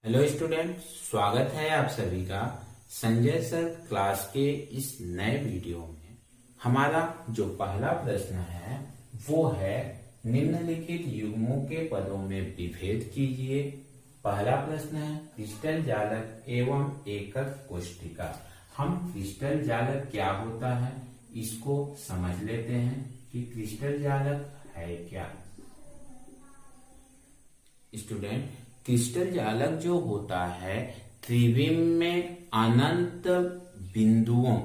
Hello student, स्वागत है आप सभी का संजय सर क्लास के इस नए वीडियो में। हमारा जो पहला प्रश्न है वो है निम्नलिखित युग्मों के पदों में विभेद कीजिए। पहला प्रश्न है क्रिस्टल जालक एवं एकक कोष्ठिका। हम क्रिस्टल जालक क्या होता है इसको समझ लेते हैं कि क्रिस्टल जालक है क्या। स्टूडेंट, क्रिस्टल जालक जो होता है त्रिविम में अनंत बिंदुओं,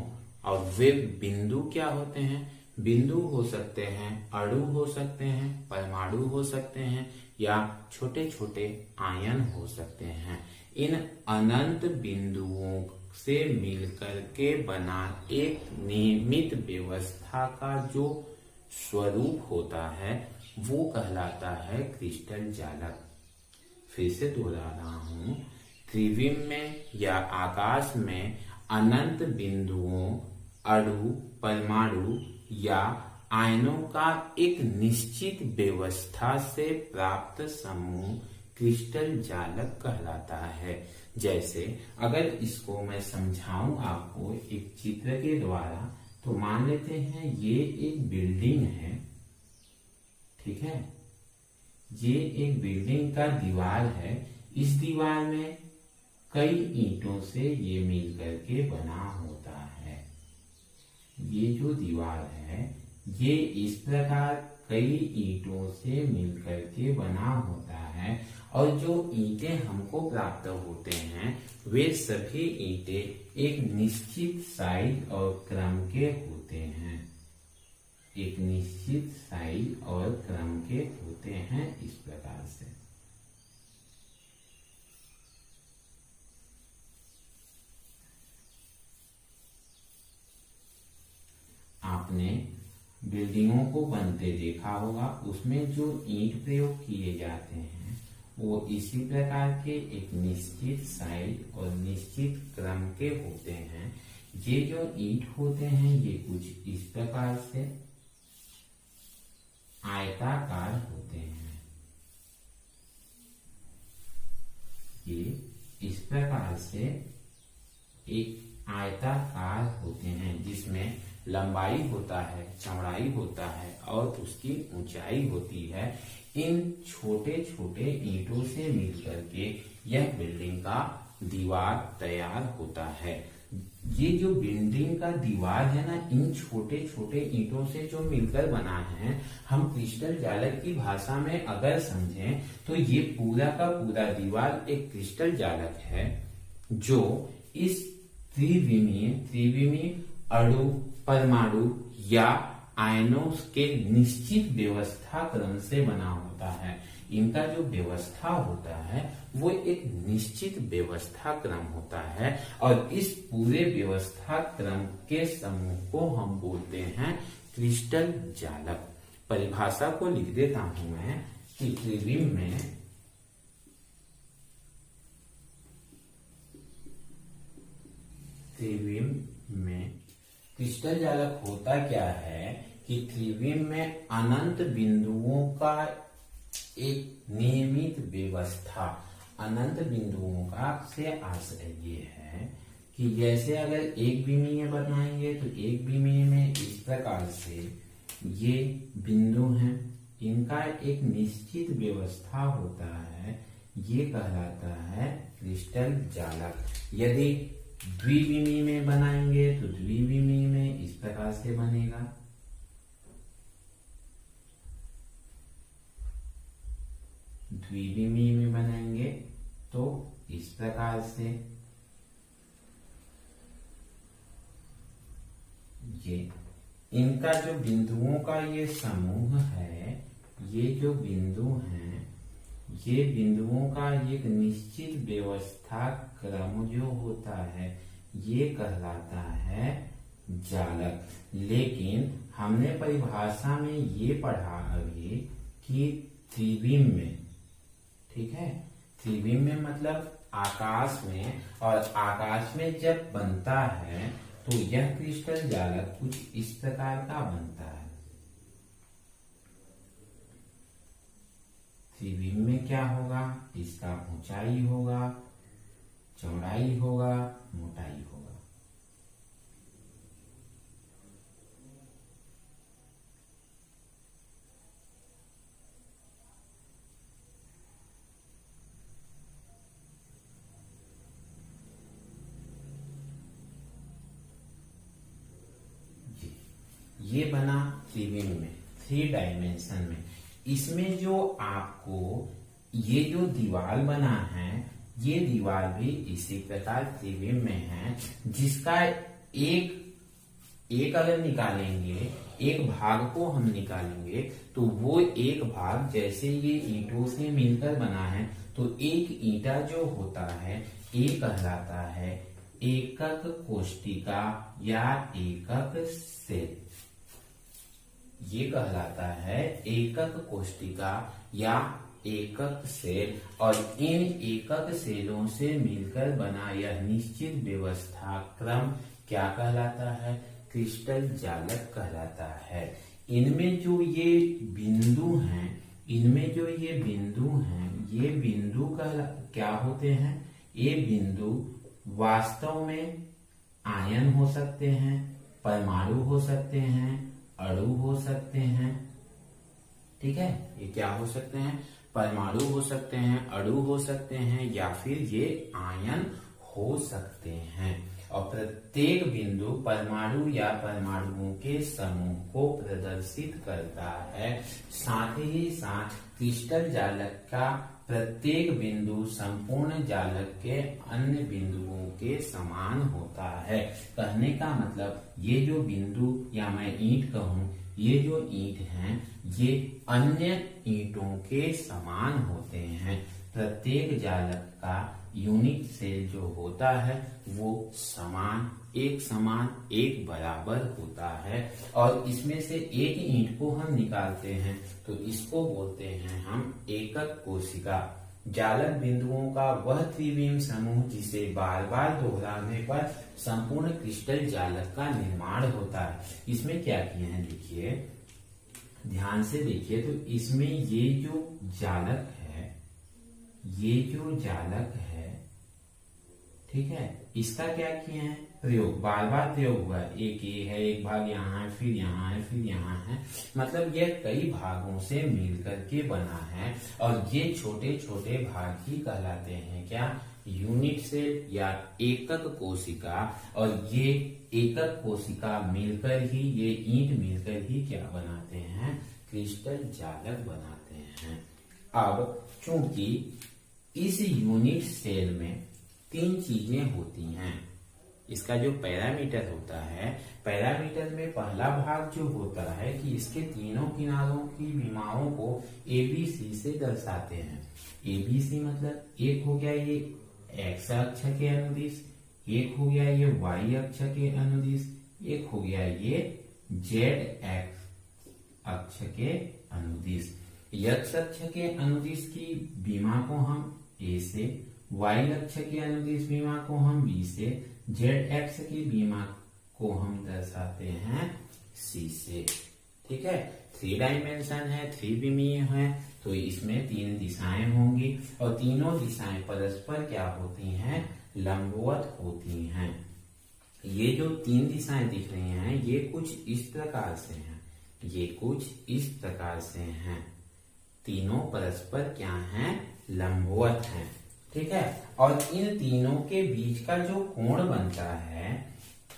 और वे बिंदु क्या होते हैं? बिंदु हो सकते हैं, अणु हो सकते हैं, परमाणु हो सकते हैं या छोटे छोटे आयन हो सकते हैं। इन अनंत बिंदुओं से मिलकर के बना एक नियमित व्यवस्था का जो स्वरूप होता है वो कहलाता है क्रिस्टल जालक। फिर से दोहरा रहा हूं, त्रिविम में या आकाश में अनंत बिंदुओं, अणु, परमाणु या आयनों का एक निश्चित व्यवस्था से प्राप्त समूह क्रिस्टल जालक कहलाता है। जैसे अगर इसको मैं समझाऊं आपको एक चित्र के द्वारा, तो मान लेते हैं ये एक बिल्डिंग है, ठीक है। ये एक बिल्डिंग का दीवार है। इस दीवार में कई ईंटों से ये मिल करके बना होता है। ये जो दीवार है ये इस प्रकार कई ईंटों से मिल करके बना होता है, और जो ईंटें हमको प्राप्त होते हैं वे सभी ईंटें एक निश्चित साइज और क्रम के होते हैं। एक निश्चित साइज और क्रम के होते हैं इस प्रकार से। आपने बिल्डिंगों को बनते देखा होगा, उसमें जो ईंट प्रयोग किए जाते हैं वो इसी प्रकार के एक निश्चित साइज और निश्चित क्रम के होते हैं। ये जो ईंट होते हैं ये कुछ इस प्रकार से आयताकार होते हैं। ये इस प्रकार से एक आयताकार होते हैं जिसमें लंबाई होता है, चौड़ाई होता है और उसकी ऊंचाई होती है। इन छोटे छोटे ईंटों से मिलकर के यह बिल्डिंग का दीवार तैयार होता है। ये जो बिल्डिंग का दीवार है ना, इन छोटे छोटे ईंटों से जो मिलकर बना है, हम क्रिस्टल जालक की भाषा में अगर समझें तो ये पूरा का पूरा दीवार एक क्रिस्टल जालक है जो इस त्रिविमीय अणु, परमाणु या आयनों के निश्चित व्यवस्था क्रम से बना होता है। इनका जो व्यवस्था होता है वो एक निश्चित व्यवस्था क्रम होता है, और इस पूरे व्यवस्था क्रम के समूह को हम बोलते हैं क्रिस्टल जालक। परिभाषा को लिख देता हूं मैं कि त्रिविम में क्रिस्टल जालक होता क्या है कि त्रिविम में अनंत बिंदुओं का एक नियमित व्यवस्था, अनंत बिंदुओं का से आशय ये है कि जैसे अगर एक विमीय बनाएंगे तो एक विमीय में इस प्रकार से ये बिंदु हैं, इनका एक निश्चित व्यवस्था होता है, ये कहलाता है क्रिस्टल जालक। यदि द्विविमीय में बनाएंगे तो द्विविमीय में इस प्रकार से बनेगा। द्विविमीय में बनाएंगे तो इस प्रकार से ये इनका जो बिंदुओं का ये समूह है, ये जो बिंदु हैं, ये बिंदुओं का एक निश्चित व्यवस्था क्रम जो होता है ये कहलाता है जालक। लेकिन हमने परिभाषा में ये पढ़ा अभी कि त्रिविम में, ठीक है, त्रिविम में मतलब आकाश में, और आकाश में जब बनता है तो यह क्रिस्टल जालक कुछ इस प्रकार का बनता है। त्रिविम में क्या होगा, इसका ऊंचाई होगा, चौड़ाई होगा, मोटाई होगा। ये बना त्रिविम में, 3 डायमेंशन में। इसमें जो आपको ये जो दीवार बना है, ये दीवार भी इसी प्रकार त्रिविम में है, जिसका एक अगर निकालेंगे, एक भाग को हम निकालेंगे तो वो एक भाग जैसे ये ईंटों से मिलकर बना है, तो एक ईंटा जो होता है ये कहलाता है एकक कोष्टिका या एकक सेल। ये कहलाता है एकक कोष्टिका या एकक सेल, और इन एकक सेलों से मिलकर बना यह निश्चित व्यवस्था क्रम क्या कहलाता है? क्रिस्टल जालक कहलाता है। इनमें जो ये बिंदु हैं, इनमें जो ये बिंदु हैं, ये बिंदु क्या होते हैं? ये बिंदु वास्तव में आयन हो सकते हैं, परमाणु हो सकते हैं, अणु हो सकते हैं। ठीक है, ये क्या हो सकते हैं? परमाणु हो सकते हैं, अणु हो सकते हैं, या फिर ये आयन हो सकते हैं। और प्रत्येक बिंदु परमाणु या परमाणुओं के समूह को प्रदर्शित करता है। साथ ही साथ क्रिस्टल जालक का प्रत्येक बिंदु संपूर्ण जालक के अन्य बिंदुओं के समान होता है। कहने का मतलब ये जो बिंदु या मैं ईंट कहूं, ये जो ईंट हैं ये अन्य ईंटों के समान होते हैं। प्रत्येक जालक का यूनिट सेल जो होता है वो समान, एक बराबर होता है। और इसमें से एक ईंट को हम निकालते हैं तो इसको बोलते हैं हम एकक कोशिका। जालक बिंदुओं का वह त्रिविम समूह जिसे बार बार दोहराने पर संपूर्ण क्रिस्टल जालक का निर्माण होता है। इसमें क्या किए हैं देखिए, ध्यान से देखिए, तो इसमें ये जो जालक है, ये जो जालक है, ठीक है, इसका क्या किए हैं? प्रयोग, बार बार प्रयोग हुआ है। एक ये है, एक भाग यहाँ है, फिर यहाँ है, फिर यहाँ है, मतलब ये कई भागों से मिलकर के बना है। और ये छोटे छोटे भाग ही कहलाते हैं क्या? यूनिट सेल या एकक कोशिका। और ये एकक कोशिका मिलकर ही, ये ईंट मिलकर ही क्या बनाते हैं? क्रिस्टल जालक बनाते हैं। अब चूंकि इस यूनिट सेल में 3 चीजें होती हैं, इसका जो पैरामीटर होता है, पैरामीटर में पहला भाग जो होता है कि इसके तीनों किनारों की विमाओं को ABC से दर्शाते हैं। ABC मतलब एक हो गया ये x अक्ष के अनुदिश, एक हो गया ये y अक्ष के अनुदिश, एक हो गया ये z अक्ष के अनुदिश। x अक्ष के अनुदिश की विमा को हम A से, y अक्ष के अनुदिश विमा को हम B से, z अक्ष की विमा को हम दर्शाते हैं C से। ठीक है, 3 डायमेंशन है, 3 विमीय है, तो इसमें 3 दिशाएं होंगी और तीनों दिशाएं परस्पर क्या होती हैं? लंबवत होती हैं। ये जो 3 दिशाएं दिख रही हैं ये कुछ इस प्रकार से हैं, ये कुछ इस प्रकार से हैं। तीनों परस्पर क्या हैं? लंबवत हैं। ठीक है, और इन तीनों के बीच का जो कोण बनता है,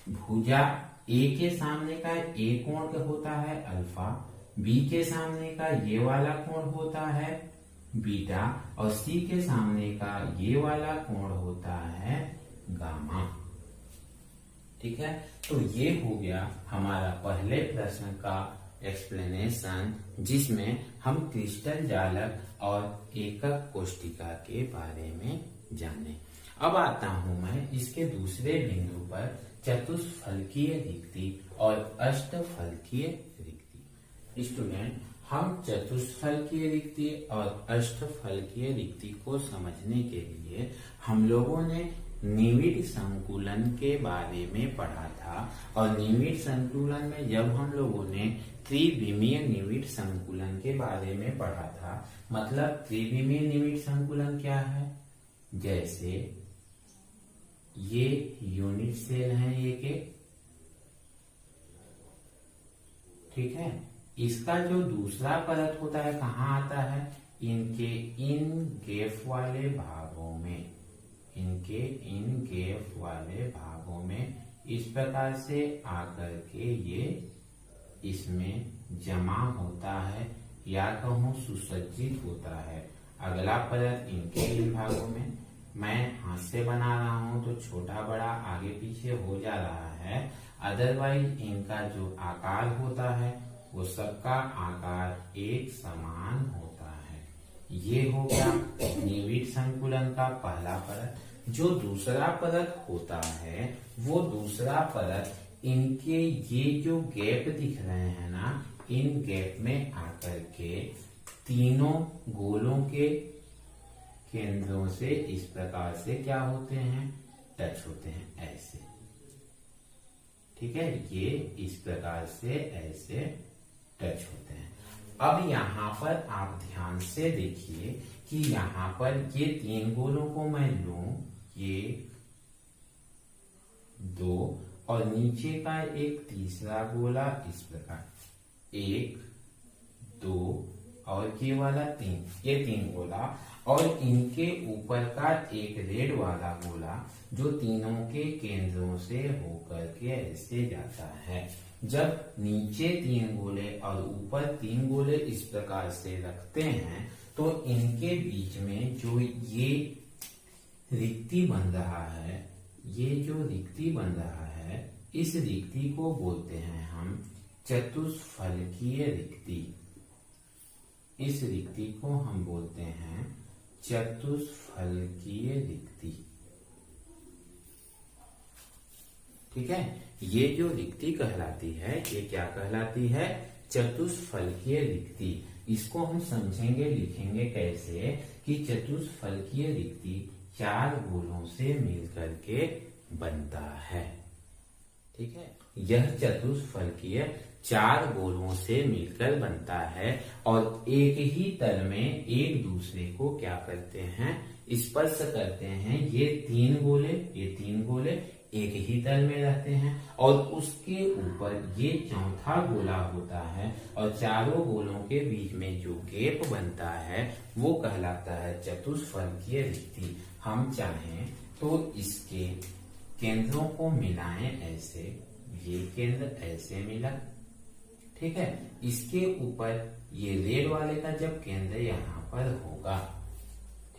भुजा A के सामने का A कोण होता है अल्फा, B के सामने का ये वाला कोण होता है बीटा, और C के सामने का ये वाला कोण होता है गामा। ठीक है, तो ये हो गया हमारा पहले प्रश्न का एक्सप्लेनेशन, जिसमें हम क्रिस्टल जालक और एकक कोष्टिका के बारे में जाने। अब आता हूं मैं इसके दूसरे बिंदु पर, चतुष्फलकीय रिक्ति और अष्टफलकीय रिक्ति। स्टूडेंट, हम चतुष्फलकीय रिक्ति और अष्टफलकीय रिक्ति को समझने के लिए हम लोगों ने निविड़ संकुलन के बारे में पढ़ा था। और निविड़ संकुलन में जब हम लोगों ने त्रिविमीय निविड़ संकुलन के बारे में पढ़ा था, मतलब त्रिविमीय निविड़ संकुलन क्या है? जैसे ये यूनिट सेल हैं ये के, ठीक है। इसका जो दूसरा परत होता है कहाँ आता है, इनके इन गैप वाले भागों में, इनके इन गैप वाले भागों में इस प्रकार से आकर के ये इसमें जमा होता है या कहूं सुसज्जित होता है। अगला परत इनके इन भागों में, मैं हाथ से बना रहा हूं तो छोटा बड़ा आगे पीछे हो जा रहा है, अदरवाइज इनका जो आकार होता है वो सबका आकार एक समान होता है। ये हो गया निविड़ संकुलन का पहला परत। जो दूसरा परत होता है वो दूसरा परत इनके ये जो गैप दिख रहे हैं ना, इन गैप में आकर के तीनों गोलों के केंद्रों से इस प्रकार से क्या होते हैं, टच होते हैं ऐसे, ठीक है। ये इस प्रकार से ऐसे टच होते हैं। अब यहाँ पर आप ध्यान से देखिए कि यहाँ पर ये तीन गोलों को मैं लूं, ये दो, और नीचे का एक तीसरा गोला इस प्रकार, एक दो और ये वाला तीन, ये तीन गोला, और इनके ऊपर का एक रेड वाला गोला जो तीनों के केंद्रों से होकर के ऐसे जाता है। जब नीचे तीन गोले और ऊपर तीन गोले इस प्रकार से रखते हैं तो इनके बीच में जो ये रिक्ति बन रहा है, ये जो रिक्ति बन रहा है, इस रिक्ति को बोलते हैं हम चतुष्फलकीय रिक्ति। इस रिक्ति को हम बोलते हैं चतुष्फलकीय रिक्ति, ठीक है। ये जो रिक्ति कहलाती है, ये क्या कहलाती है, चतुष्फलकीय रिक्ति। इसको हम समझेंगे, लिखेंगे कैसे कि चतुष्फलकीय रिक्ति चार गोलों से मिलकर के बनता है, ठीक है। यह चतुष्फलकीय चार गोलों से मिलकर बनता है और एक ही तल में एक दूसरे को क्या करते हैं, स्पर्श करते हैं। ये तीन गोले एक ही तल में रहते हैं और उसके ऊपर ये चौथा गोला होता है और चारों गोलों के बीच में जो गैप बनता है वो कहलाता है चतुष्फलकीय रिक्ति। हम चाहें तो इसके केंद्रों को मिलाएं ऐसे, ये केंद्र ऐसे मिला, ठीक है। इसके ऊपर ये रेड वाले का जब केंद्र यहाँ पर होगा,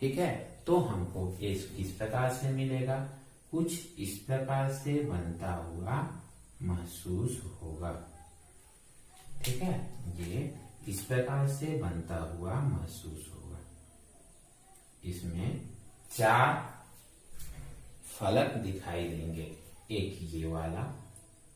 ठीक है, तो हमको इस प्रकार से मिलेगा, कुछ इस प्रकार से बनता हुआ महसूस होगा, ठीक है। ये इस प्रकार से बनता हुआ महसूस होगा। इसमें चार फलक दिखाई देंगे, एक ये वाला,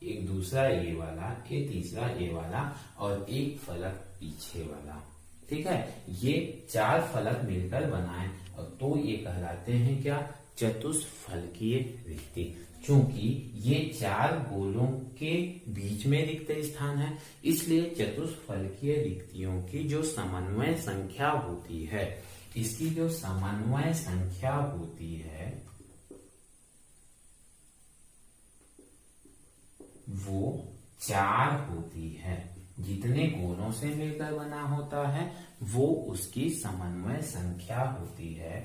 एक दूसरा ये वाला, एक तीसरा ये वाला और एक फलक पीछे वाला, ठीक है। ये चार फलक मिलकर बनाए और तो ये कहलाते हैं क्या, चतुष्फलकीय रिक्ति। चूंकि ये चार गोलों के बीच में रिक्त स्थान है, इसलिए चतुष्फलकीय रिक्तियों की जो समन्वय संख्या होती है, इसकी जो समन्वय संख्या होती है वो चार होती है। जितने गोलों से मिलकर बना होता है वो उसकी समन्वय संख्या होती है।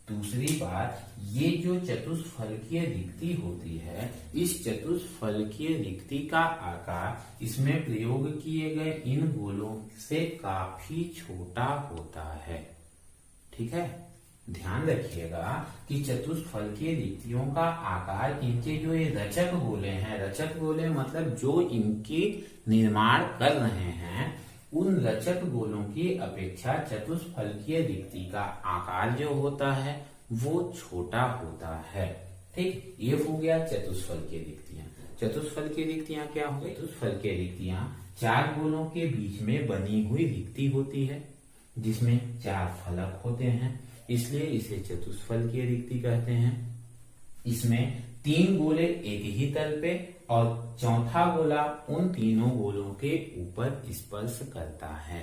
दूसरी बात, ये जो चतुष्फलकीय रिक्ति होती है, इस चतुष्फलकीय रिक्ति का आकार इसमें प्रयोग किए गए इन गोलों से काफी छोटा होता है, ठीक है। ध्यान रखिएगा कि चतुष्फलकीय रिक्तियों का आकार इनके जो ये रचक गोले हैं, रचक गोले मतलब जो इनकी निर्माण कर रहे हैं, उन रचक गोलों की अपेक्षा चतुष्फलकीय रिक्ति का आकार जो होता है वो छोटा होता है, ठीक। ये हो गया चतुष्फलकीय रिक्तियां। चतुष्फलकीय रिक्तियां क्या हो गई, चतुष्फलकीय रिक्तियां चार गोलों के बीच में बनी हुई रिक्ति होती है जिसमें चार फलक होते हैं, इसलिए इसे चतुष्फलकीय रिक्ति कहते हैं। इसमें तीन गोले एक ही तल पे और चौथा गोला उन तीनों गोलों के ऊपर स्पर्श करता है।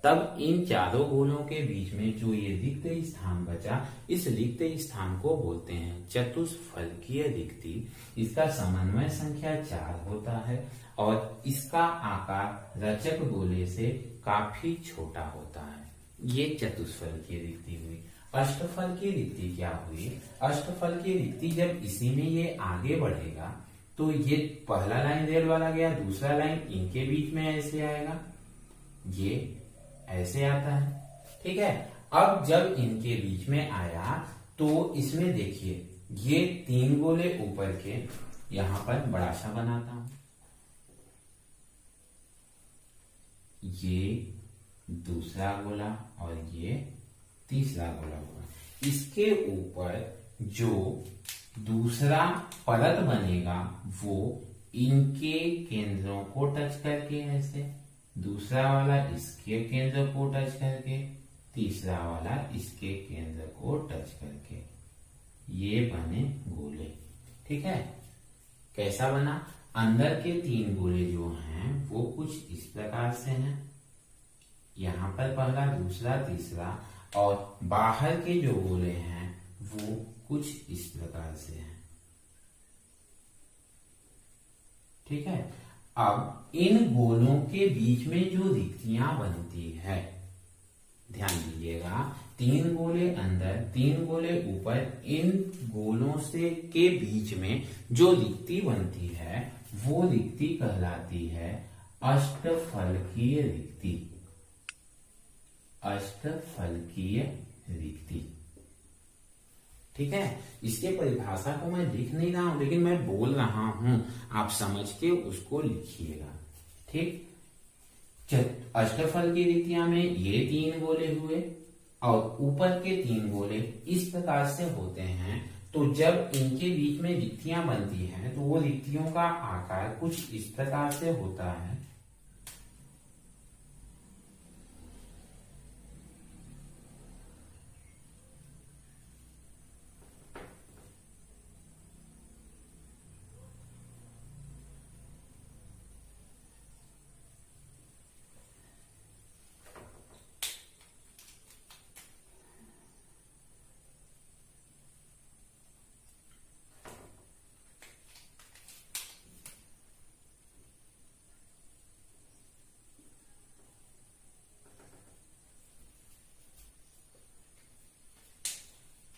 तब इन चारों गोलों के बीच में जो ये रिक्त स्थान बचा, इस रिक्त स्थान को बोलते हैं चतुष्फलकीय रिक्ति। इसका समन्वय संख्या 4 होता है और इसका आकार रचक गोले से काफी छोटा होता है। ये चतुष्फलकीय रिक्ति हुई। अष्टफल की रिक्ति क्या हुई? अष्टफल की रिक्ति जब इसी में ये आगे बढ़ेगा तो ये पहला लाइन रेड वाला गया, दूसरा लाइन इनके बीच में ऐसे आएगा, ये ऐसे आता है, ठीक है। अब जब इनके बीच में आया तो इसमें देखिए ये 3 गोले ऊपर के, यहां पर बड़ा सा बनाता हूं, ये दूसरा गोला और ये तीसरा गोला होगा। इसके ऊपर जो दूसरा परत बनेगा वो इनके केंद्रों को टच करके ऐसे, दूसरा वाला इसके केंद्र को टच करके, तीसरा वाला इसके केंद्र को टच करके, ये बने गोले, ठीक है। कैसा बना? अंदर के 3 गोले जो हैं वो कुछ इस प्रकार से हैं, यहां पर पहला, दूसरा, तीसरा, और बाहर के जो गोले हैं वो कुछ इस प्रकार से हैं, ठीक है। अब इन गोलों के बीच में जो रिक्तियां बनती है, ध्यान दीजिएगा, 3 गोले अंदर 3 गोले ऊपर, इन गोलों से के बीच में जो रिक्ति बनती है वो रिक्ति कहलाती है अष्टफलकीय रिक्ति। अष्टफलकीय रिक्ति, ठीक है। इसके परिभाषा को मैं लिख नहीं रहा हूं, लेकिन मैं बोल रहा हूं, आप समझ के उसको लिखिएगा, ठीक। अष्टफल की रिक्तियां में ये 3 गोले हुए और ऊपर के 3 गोले इस प्रकार से होते हैं, तो जब इनके बीच में रिक्तियां बनती हैं तो वो रिक्तियों का आकार कुछ इस प्रकार से होता है।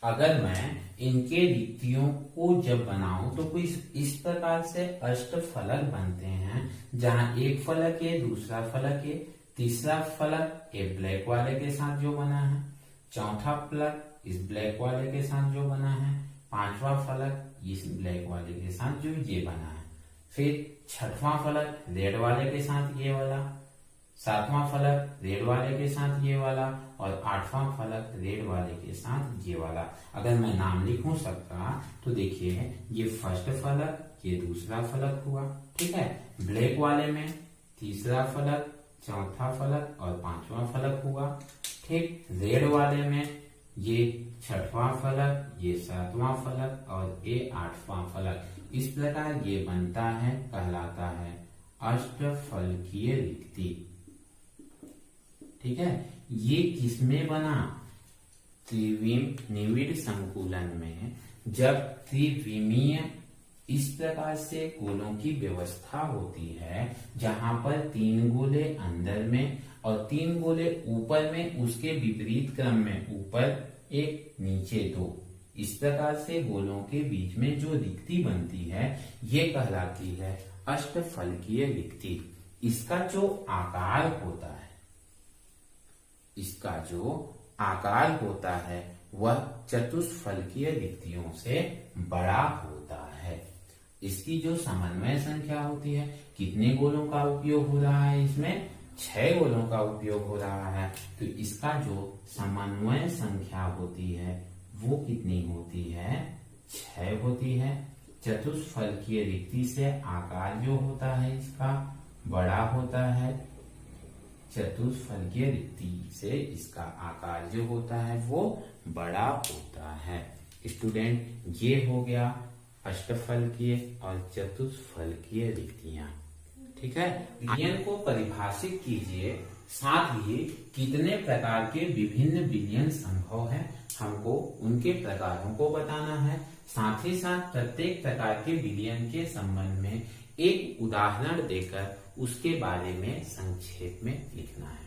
अगर मैं इनके रिक्तियों को जब बनाऊं तो कुछ इस प्रकार से अष्टफलक बनते हैं, जहां एक फलक है, दूसरा फलक है, तीसरा फलक ये ब्लैक वाले के साथ जो बना है, चौथा फलक इस ब्लैक वाले के साथ जो बना है, पांचवा फलक इस ब्लैक वाले के साथ जो ये बना है, फिर छठवां फलक रेड वाले के साथ ये वाला, सातवां फलक रेड वाले के साथ ये वाला, और आठवां फलक रेड वाले के साथ ये वाला। अगर मैं नाम लिखूं सबका तो देखिए, ये फर्स्ट फलक, ये दूसरा फलक हुआ, ठीक है। ब्लैक वाले में तीसरा फलक, चौथा फलक और पांचवा फलक हुआ, ठीक। रेड वाले में ये छठवां फलक, ये सातवां फलक और ये आठवां फलक। इस प्रकार ये बनता है, कहलाता है अष्टफलकीय रिक्ति, ठीक है। ये किसमें बना? त्रिविम निविड़ संकुलन में, जब त्रिविमीय इस प्रकार से गोलों की व्यवस्था होती है, जहां पर 3 गोले अंदर में और 3 गोले ऊपर में, उसके विपरीत क्रम में, ऊपर एक नीचे 2, इस प्रकार से गोलों के बीच में जो रिक्ति बनती है ये कहलाती है अष्टफलकीय रिक्ति। इसका जो आकार होता है, इसका जो आकार होता है वह चतुष्फलकीय रिक्तियों से बड़ा होता है। इसकी जो समन्वय संख्या होती है, कितने गोलों का उपयोग हो रहा है इसमें? 6 गोलों का उपयोग हो रहा है, तो इसका जो समन्वय संख्या होती है वो कितनी होती है? 6 होती है। चतुष्फलकीय रिक्ति से आकार जो होता है इसका बड़ा होता है, चतुष्फलकीय रिक्ति से इसका आकार जो होता है वो बड़ा होता है। स्टूडेंट, ये हो गया अष्टफलकीय और चतुष्फलकीय रिक्तियां, ठीक है। रीजन को परिभाषित कीजिए साथ ही कितने प्रकार के विभिन्न विलयन संभव है, हमको उनके प्रकारों को बताना है। साथ ही साथ प्रत्येक प्रकार के विलयन के संबंध में एक उदाहरण देकर उसके बारे में संक्षेप में लिखना है।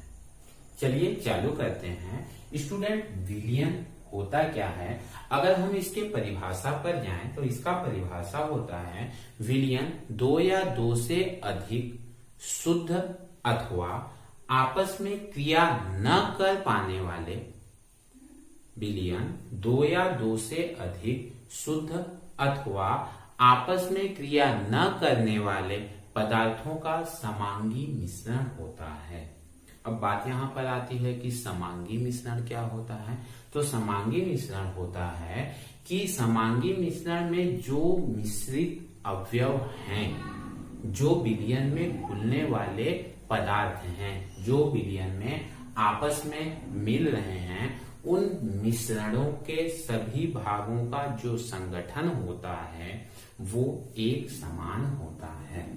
चलिए चालू करते हैं। स्टूडेंट, विलयन होता क्या है? अगर हम इसके परिभाषा पर जाएं तो इसका परिभाषा होता है विलयन दो या दो से अधिक शुद्ध अथवा आपस में क्रिया न कर पाने वाले, विलयन दो या दो से अधिक शुद्ध अथवा आपस में क्रिया न करने वाले पदार्थों का समांगी मिश्रण होता है। अब बात यहाँ पर आती है कि समांगी मिश्रण क्या होता है। तो समांगी मिश्रण होता है कि समांगी मिश्रण में जो मिश्रित अवयव हैं, जो विलयन में घुलने वाले पदार्थ हैं, जो विलयन में आपस में मिल रहे हैं, उन मिश्रणों के सभी भागों का जो संगठन होता है वो एक समान होता है।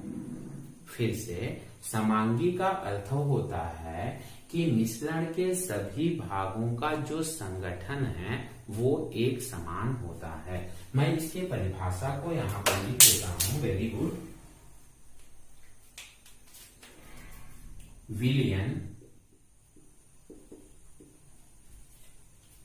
फिर से, समांगी का अर्थ होता है कि मिश्रण के सभी भागों का जो संगठन है वो एक समान होता है। मैं इसकी परिभाषा को यहाँ पर लिख देता हूं। Very good. विलयन,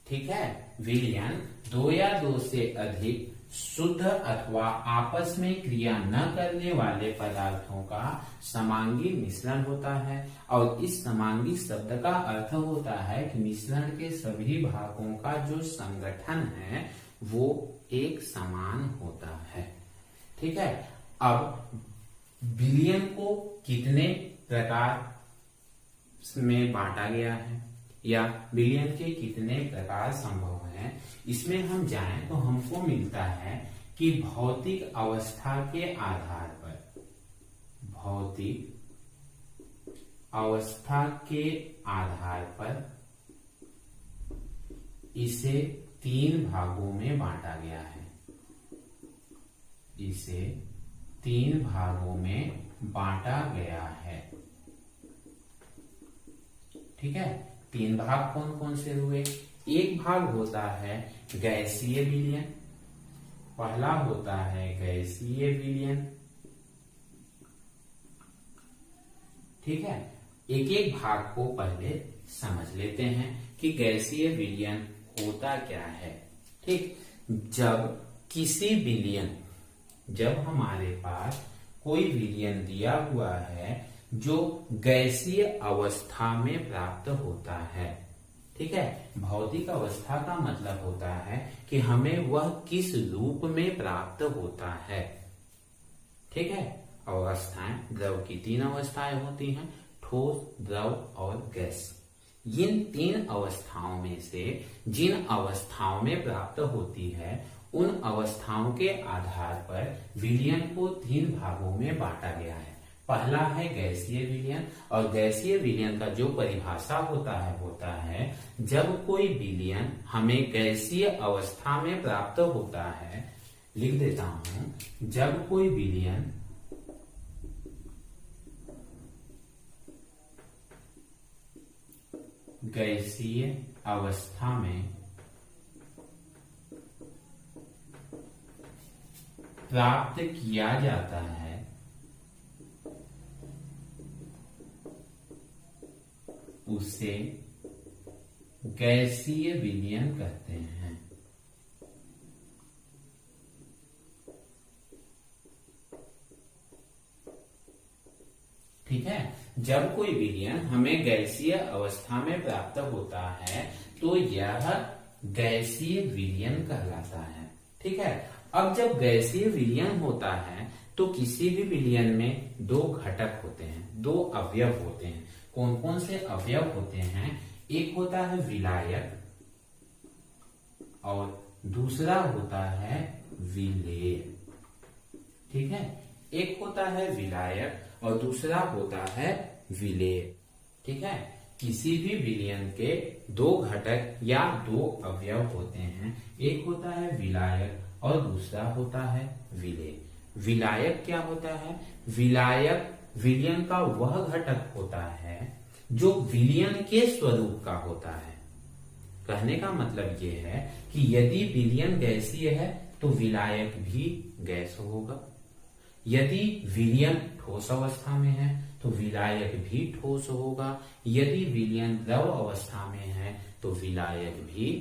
ठीक है, विलयन दो या दो से अधिक शुद्ध अथवा आपस में क्रिया न करने वाले पदार्थों का समांगी मिश्रण होता है। और इस समांगी शब्द का अर्थ होता है कि मिश्रण के सभी भागों का जो संगठन है वो एक समान होता है। ठीक है। अब विलयन को कितने प्रकार में बांटा गया है या विलयन के कितने प्रकार संभव हैं, इसमें हम जाएं तो हमको मिलता है कि भौतिक अवस्था के आधार पर, भौतिक अवस्था के आधार पर इसे तीन भागों में बांटा गया है। इसे तीन भागों में बांटा गया है। ठीक है। तीन भाग कौन कौन से हुए? एक भाग होता है गैसीय विलयन, पहला होता है गैसीय विलयन। ठीक है। एक एक भाग को पहले समझ लेते हैं कि गैसीय विलयन होता क्या है। ठीक। जब किसी विलयन, जब हमारे पास कोई विलयन दिया हुआ है जो गैसीय अवस्था में प्राप्त होता है। ठीक है। भौतिक अवस्था का मतलब होता है कि हमें वह किस रूप में प्राप्त होता है। ठीक है। अवस्थाएं, द्रव की तीन अवस्थाएं होती हैं, ठोस, द्रव और गैस। इन तीन अवस्थाओं में से जिन अवस्थाओं में प्राप्त होती है उन अवस्थाओं के आधार पर विलयन को तीन भागों में बांटा गया है। पहला है गैसीय विलयन, और गैसीय विलयन का जो परिभाषा होता है जब कोई विलयन हमें गैसीय अवस्था में प्राप्त होता है। लिख देता हूं, जब कोई विलयन गैसीय अवस्था में प्राप्त किया जाता है उसे गैसीय विलयन कहते हैं। ठीक है। जब कोई विलयन हमें गैसीय अवस्था में प्राप्त होता है तो यह गैसीय विलयन कहलाता है। ठीक है। अब जब गैसीय विलयन होता है तो किसी भी विलयन में दो घटक होते हैं, दो अवयव होते हैं। कौन कौन से अवयव होते हैं? एक होता है विलायक और दूसरा होता है विलेय। ठीक है। एक होता है विलायक और दूसरा होता है विलेय। ठीक है। किसी भी विलयन के दो घटक या दो अवयव होते हैं, एक होता है विलायक और दूसरा होता है विलेय। विलायक क्या होता है? विलायक विलयन का वह घटक होता है जो विलयन के स्वरूप का होता है। कहने का मतलब ये है कि यदि विलयन गैसीय है तो विलायक भी गैस होगा, यदि विलयन ठोस अवस्था में है तो विलायक भी ठोस होगा, यदि विलयन द्रव अवस्था में है तो विलायक भी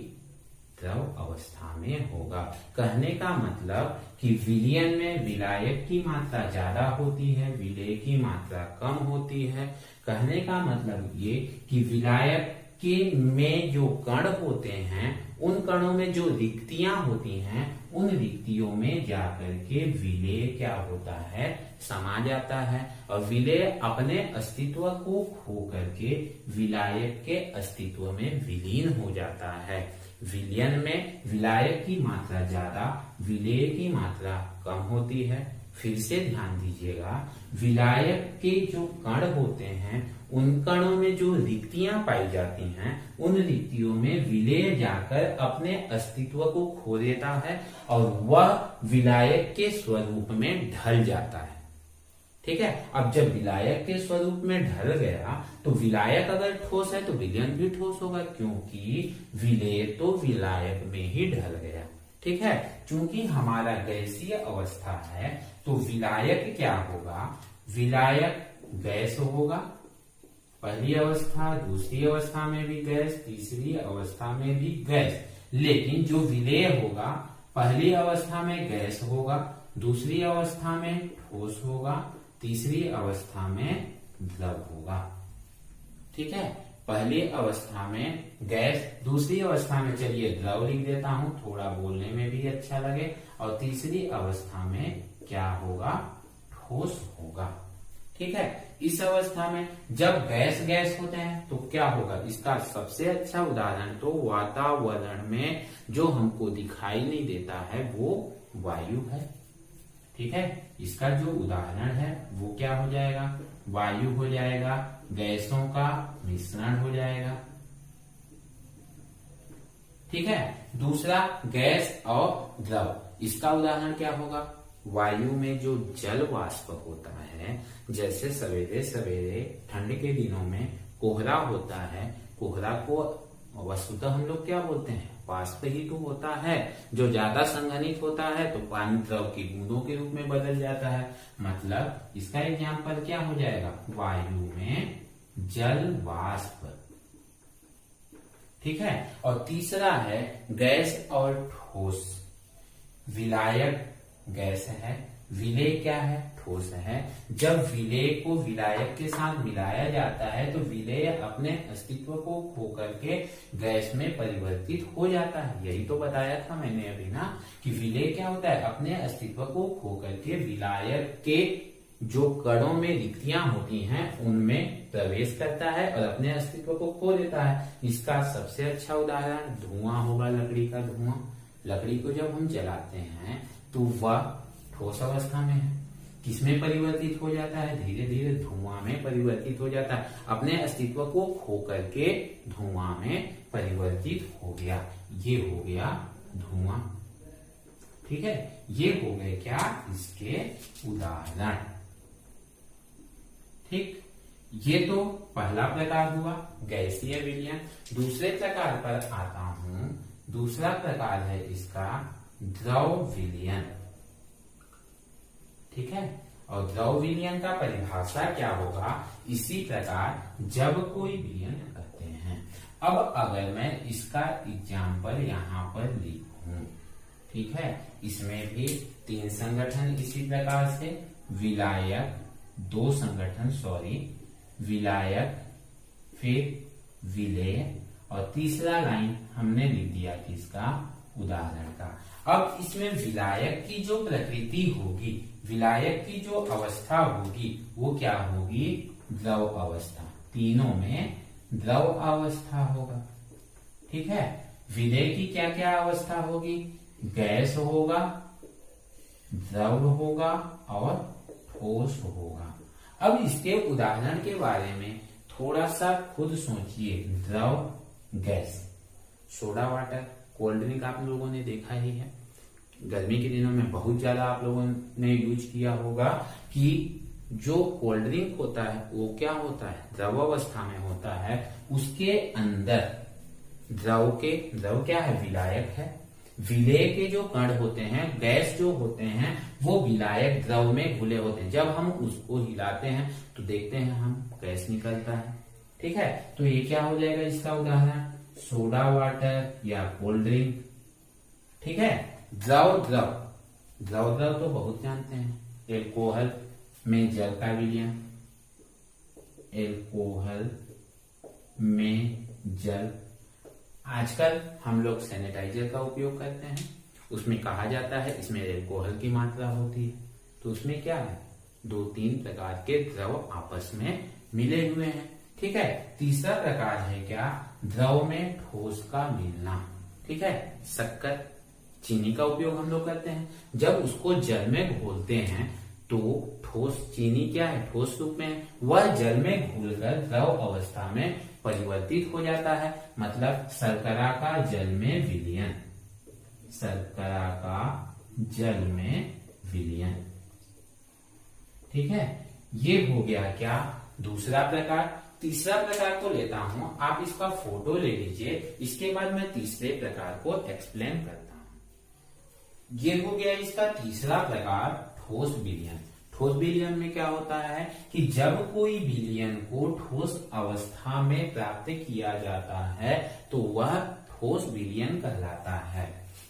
द्रव अवस्था में होगा। कहने का मतलब कि विलयन में विलायक की मात्रा ज्यादा होती है, विलेय की मात्रा कम होती है। कहने का मतलब ये कि विलायक के में जो कण होते हैं उन कणों में जो रिक्तियां होती हैं उन रिक्तियों में जाकर के विलेय क्या होता है, समा जाता है, और विलेय अपने अस्तित्व को खो करके विलायक के अस्तित्व में विलीन हो जाता है। विलयन में विलायक की मात्रा ज्यादा, विलेय की मात्रा कम होती है। फिर से ध्यान दीजिएगा, विलायक के जो कण होते हैं उन कणों में जो रिक्तियां पाई जाती हैं उन रिक्तियों में विलेय जाकर अपने अस्तित्व को खो देता है और वह विलायक के स्वरूप में ढल जाता है। ठीक है, अब जब विलायक के स्वरूप में ढल गया तो विलायक अगर ठोस है तो विलयन भी ठोस होगा, क्योंकि विलेय तो विलायक में ही ढल गया। ठीक है, चूंकि हमारा गैसीय अवस्था है तो विलायक क्या होगा, विलायक गैस होगा, पहली अवस्था, दूसरी अवस्था में भी गैस, तीसरी अवस्था में भी गैस। लेकिन जो विलेय होगा पहली अवस्था में गैस होगा, दूसरी अवस्था में ठोस होगा, तीसरी अवस्था में द्रव होगा। ठीक है, पहली अवस्था में गैस, दूसरी अवस्था में चलिए द्रव लिख देता हूं थोड़ा बोलने में भी अच्छा लगे, और तीसरी अवस्था में क्या होगा, ठोस होगा। ठीक है, इस अवस्था में जब गैस गैस होते हैं तो क्या होगा, इसका सबसे अच्छा उदाहरण तो वातावरण में जो हमको दिखाई नहीं देता है वो वायु है। ठीक है, इसका जो उदाहरण है वो क्या हो जाएगा, वायु हो जाएगा, गैसों का मिश्रण हो जाएगा। ठीक है, दूसरा गैस और द्रव, इसका उदाहरण क्या होगा, वायु में जो जल वाष्प होता है, जैसे सवेरे सवेरे ठंड के दिनों में कोहरा होता है, कोहरा को वस्तुतः हम लोग क्या बोलते हैं, वाष्प ही तो होता है। जो ज्यादा संघनित होता है तो पानी द्रव की बूंदों के रूप में बदल जाता है। मतलब इसका एग्जाम्पल क्या हो जाएगा, वायु में जल वाष्प। ठीक है, और तीसरा है गैस और ठोस। विलायक गैस है, विलेय क्या है, ठोस है। जब विलेय को विलायक के साथ मिलाया जाता है तो विलेय अपने अस्तित्व को खो करके गैस में परिवर्तित हो जाता है। यही तो बताया था मैंने अभी ना कि विलेय क्या होता है, अपने अस्तित्व को खो करके विलायक के जो कणों में रिक्तियां होती हैं उनमें प्रवेश करता है और अपने अस्तित्व को खो देता है। इसका सबसे अच्छा उदाहरण धुआं होगा, लकड़ी का धुआं। लकड़ी को जब हम जलाते हैं तो वह ठोस अवस्था में है, किसमें परिवर्तित हो जाता है, धीरे धीरे धुआं में परिवर्तित हो जाता है, अपने अस्तित्व को खो करके धुआं में परिवर्तित हो गया। ये हो गया धुआं। ठीक है, ये हो गए क्या, इसके उदाहरण। ठीक, ये तो पहला प्रकार हुआ गैसीय विलयन। दूसरे प्रकार पर आता हूं, दूसरा प्रकार है इसका द्रव विलयन। ठीक है, और द्रव विलयन का परिभाषा क्या होगा, इसी प्रकार जब कोई विलयन करते हैं। अब अगर मैं इसका एग्जाम्पल यहाँ पर लिखूं, ठीक है, इसमें भी 3 संगठन इसी प्रकार से, विलायक, 2 संगठन विलायक, फिर विलेय, और तीसरा लाइन हमने लिख दिया किसका, उदाहरण का। अब इसमें विलायक की जो प्रकृति होगी, विलायक की जो अवस्था होगी वो क्या होगी, द्रव अवस्था। तीनों में द्रव अवस्था होगा। ठीक है, विलेय की क्या क्या अवस्था होगी, गैस होगा, द्रव होगा और ठोस होगा। अब इसके उदाहरण के बारे में थोड़ा सा खुद सोचिए। द्रव, gas, soda water, cold drink आप लोगों ने देखा ही है, गर्मी के दिनों में बहुत ज्यादा आप लोगों ने यूज किया होगा कि जो कोल्ड ड्रिंक होता है वो क्या होता है, द्रव अवस्था में होता है। उसके अंदर द्रव क्या है, विलायक है। विलेय के जो कण होते हैं, गैस जो होते हैं, वो विलायक द्रव में घुले होते हैं। जब हम उसको हिलाते हैं तो देखते हैं हम गैस निकलता है। ठीक है, तो ये क्या हो जाएगा इसका उदाहरण, सोडा वाटर या कोल्ड ड्रिंक। ठीक है, द्रव तो बहुत जानते हैं, एल्कोहल में जल का विलयन, एल्कोहल में जल। आजकल हम लोग सैनिटाइजर का उपयोग करते हैं, उसमें कहा जाता है इसमें एल्कोहल की मात्रा होती है। तो उसमें क्या है, 2-3 प्रकार के द्रव आपस में मिले हुए हैं। ठीक है, तीसरा प्रकार है क्या, द्रव में ठोस का मिलना। ठीक है, शक्कर, चीनी का उपयोग हम लोग करते हैं। जब उसको जल में घोलते हैं तो ठोस चीनी क्या है, ठोस रूप में, वह जल में घुलकर द्रव अवस्था में परिवर्तित हो जाता है। मतलब शर्करा का जल में विलयन, शर्करा का जल में विलयन। ठीक है, ये हो गया क्या, दूसरा प्रकार। तीसरा प्रकार को लेता हूं, आप इसका फोटो ले लीजिए, इसके बाद मैं तीसरे प्रकार को एक्सप्लेन करता हूं। ये हो गया इसका तीसरा प्रकार, ठोस विलयन। ठोस विलयन में क्या होता है कि जब कोई विलयन को ठोस अवस्था में प्राप्त किया जाता है तो वह ठोस विलयन कहलाता है।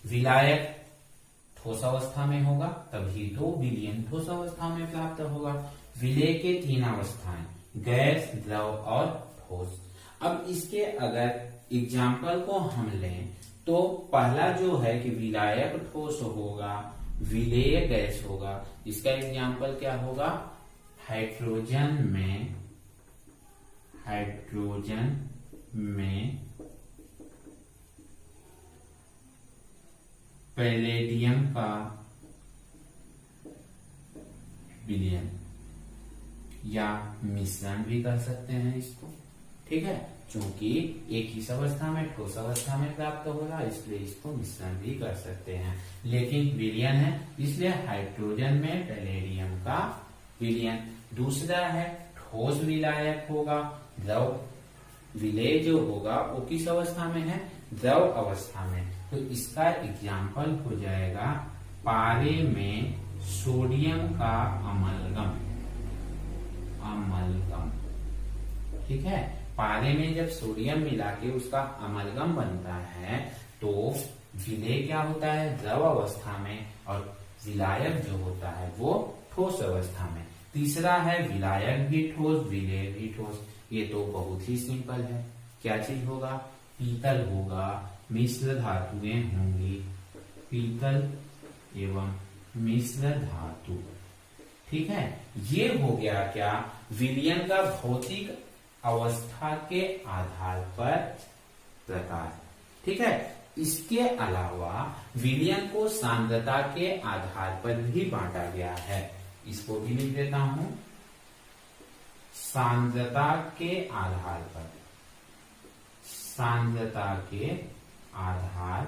विलायक ठोस अवस्था में होगा तभी तो विलयन ठोस अवस्था में प्राप्त होगा। विलेय के 3 अवस्थाएं, गैस, द्रव और ठोस। अब इसके अगर एग्जाम्पल को हम लें तो पहला जो है कि विलायक ठोस होगा, विलेय गैस होगा। इसका एग्जाम्पल क्या होगा, हाइड्रोजन में पैलेडियम का विलयन या मिश्रण भी कर सकते हैं इसको। ठीक है, क्योंकि एक ही अवस्था में ठोस अवस्था में प्राप्त होगा, इसलिए इसको मिश्रण भी कर सकते हैं। लेकिन विलयन है इसलिए हाइड्रोजन में पैलेडियम का विलयन। दूसरा है ठोस विलायक होगा। द्रव विलेय जो होगा वो किस अवस्था में है, द्रव अवस्था में। तो इसका एग्जाम्पल हो जाएगा पारे में सोडियम का अमलगम। ठीक है, पारे में जब सोडियम मिला के उसका अमलगम बनता है तो विलेय क्या होता है, द्रव अवस्था में, और विलायक जो होता है वो ठोस अवस्था में। तीसरा है विलायक भी ठोस, विलेय भी ठोस। ये तो बहुत ही सिंपल है। क्या चीज होगा, पीतल होगा, मिश्र धातुएं होंगी, पीतल एवं मिश्र धातु। ठीक है, ये हो गया क्या, विलयन का भौतिक अवस्था के आधार पर प्रकार। ठीक है, इसके अलावा विलयन को सांद्रता के आधार पर भी बांटा गया है। इसको भी लिख देता हूं, सांद्रता के आधार पर, सांद्रता के आधार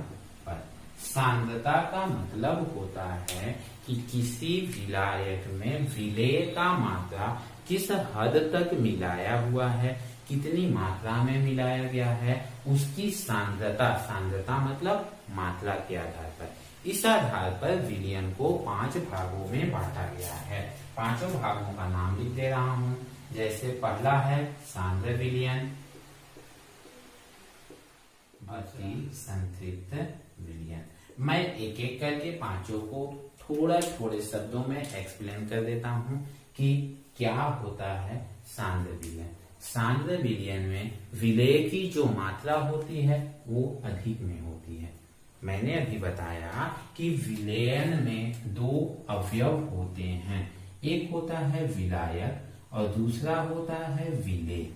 पर। सांद्रता का मतलब होता है कि किसी विलायक में विलेय का मात्रा किस हद तक मिलाया हुआ है, कितनी मात्रा में मिलाया गया है, उसकी सांद्रता, सांद्रता मतलब मात्रा के आधार पर। इस आधार पर विलयन को 5 भागों में बांटा गया है। 5 भागों का नाम लिख दे रहा हूं। जैसे पहला है सांद्र विलयन, अति संतृप्त विलयन। मैं एक एक करके 5 को थोड़े शब्दों में एक्सप्लेन कर देता हूं कि क्या होता है सांद्र विलयन। सांद्र विलयन में विलेय की जो मात्रा होती है वो अधिक में होती है। मैंने अभी बताया कि विलयन में 2 अवयव होते हैं, एक होता है विलायक और दूसरा होता है विलेय।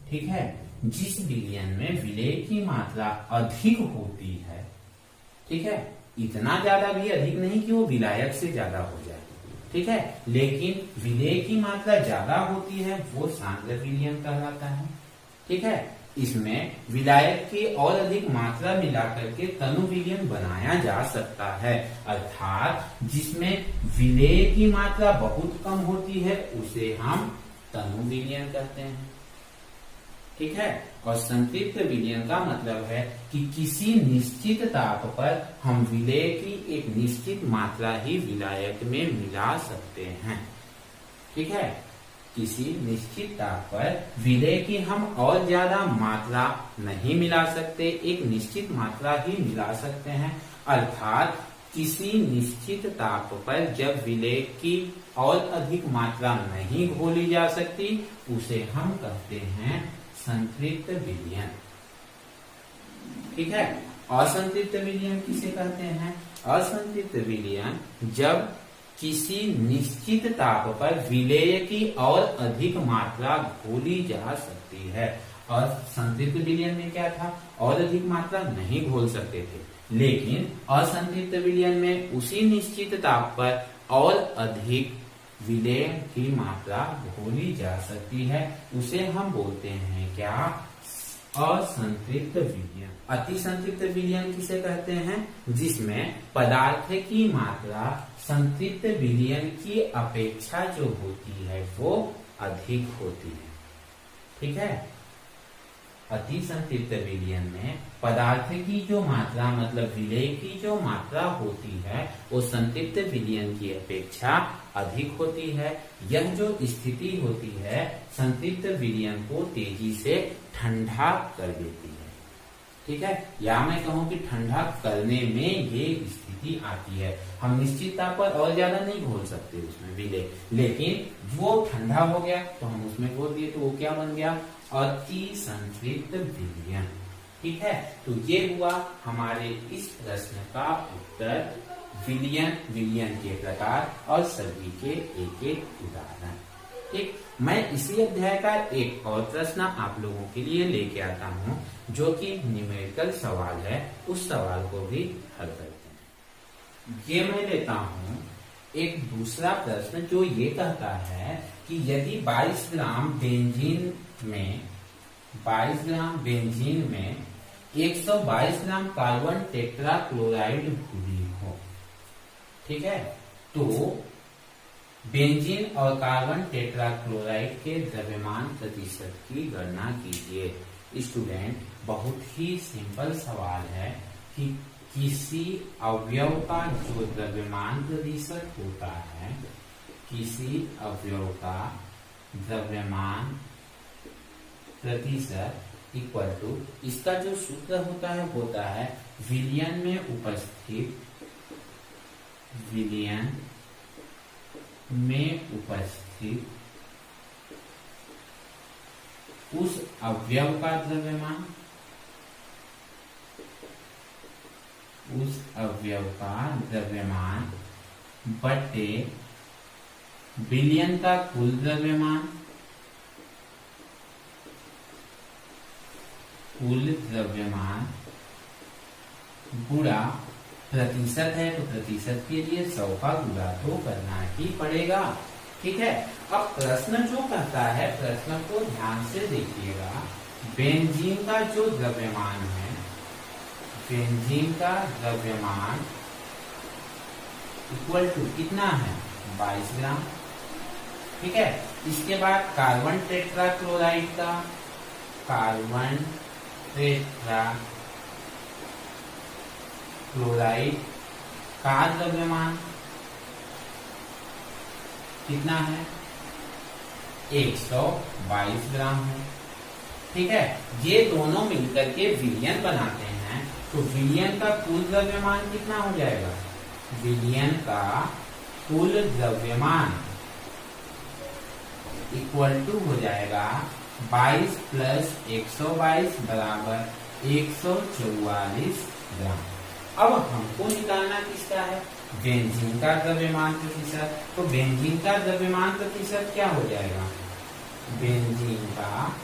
ठीक है, जिस विलयन में विलेय की मात्रा अधिक होती है, ठीक है, इतना ज्यादा भी अधिक नहीं कि वो विलायक से ज्यादा हो जाए, ठीक है, लेकिन विलेय की मात्रा ज्यादा होती है वो सांद्र विलयन कहलाता है। ठीक है, इसमें विलायक की और अधिक मात्रा मिलाकर के तनु विलयन बनाया जा सकता है, अर्थात जिसमें विलेय की मात्रा बहुत कम होती है उसे हम तनु विलयन कहते हैं। ठीक है। और संतृप्त विलयन का मतलब है कि किसी निश्चित ताप पर हम विलेय की एक निश्चित मात्रा ही विलायक में मिला सकते हैं। ठीक है। किसी निश्चित ताप पर विलेय की हम और ज्यादा मात्रा नहीं मिला सकते, एक निश्चित मात्रा ही मिला सकते हैं, अर्थात किसी निश्चित ताप पर जब विलेय की और अधिक मात्रा नहीं घोली जा सकती उसे हम कहते हैं संतृप्त विलयन। ठीक है। असंतृप्त विलयन किसे कहते हैं? असंतृप्त विलयन जब किसी निश्चित ताप पर विलेय की और अधिक मात्रा घोली जा सकती है। और संतृप्त विलयन में क्या था? और अधिक मात्रा नहीं घोल सकते थे, लेकिन असंतृप्त विलयन में उसी निश्चित ताप पर और अधिक विलेय की मात्रा घोली जा सकती है, उसे हम बोलते हैं क्या? असंतृप्त विलयन। अति संतृप्त विलयन किसे कहते हैं? जिसमें पदार्थ की मात्रा संतृप्त विलयन की अपेक्षा जो होती है वो अधिक होती है। ठीक है। अति संतृप्त विलयन में पदार्थ की जो मात्रा मतलब विलेय की जो मात्रा होती है वो संतृप्त विलयन की अपेक्षा अधिक होती है। यह जो स्थिति होती है संतृप्त विलयन को तेजी से ठंडा कर देती है। ठीक है। या मैं कहूं कि ठंडा करने में ये स्थिति आती है। हम निश्चित ताप पर और ज्यादा नहीं घोल सकते उसमें विलेय, लेकिन वो ठंडा हो गया तो हम उसमें घोल दिए तो वो क्या बन गया? अति संतृप्त विलयन। ठीक है। तो ये हुआ हमारे इस प्रश्न का उत्तर, विलयन, विलयन के प्रकार और सभी के एक एक उदाहरण। ठीक। मैं इसी अध्याय का एक और प्रश्न आप लोगों के लिए लेके आता हूँ जो कि न्यूमेरिकल सवाल है, उस सवाल को भी हल करते हैं। ये मैं लेता हूँ एक दूसरा प्रश्न जो ये कहता है कि यदि 22 ग्राम बेंजीन में 122 ग्राम कार्बन टेट्राक्लोराइड घुली हो। ठीक है। तो बेंजीन और कार्बन टेट्राक्लोराइड के द्रव्यमान प्रतिशत की गणना कीजिए। स्टूडेंट, बहुत ही सिंपल सवाल है कि किसी अवयव का जो द्रव्यमान प्रतिशत होता है, किसी अवयव का द्रव्यमान प्रतिशत इक्वल टू, इसका जो सूत्र होता है विलयन में उपस्थित उस अवयव का द्रव्यमान, बटे विलयन का कुल द्रव्यमान, गुणा प्रतिशत है तो प्रतिशत के लिए 100 का गुणा तो करना ही पड़ेगा। ठीक है। अब प्रश्न जो कहता है, प्रश्न को ध्यान से देखिएगा। बेंजीन का जो द्रव्यमान है, बेंजीन का द्रव्यमान इक्वल टू कितना है? 22 ग्राम। ठीक है। इसके बाद कार्बन टेट्राक्लोराइड का, द्रव्यमान कितना है? 122 ग्राम है। ठीक है। ये दोनों मिलकर के विलयन बनाते हैं, तो विलयन का कुल द्रव्यमान कितना हो जाएगा? विलयन का कुल द्रव्यमान इक्वल टू हो जाएगा 22 प्लस 122 बराबर 144 ग्राम। अब हमको निकालना किसका है? बेंजीन का द्रव्यमान प्रतिशत। तो बेंजीन का द्रव्यमान प्रतिशत क्या हो जाएगा? बेंजीन का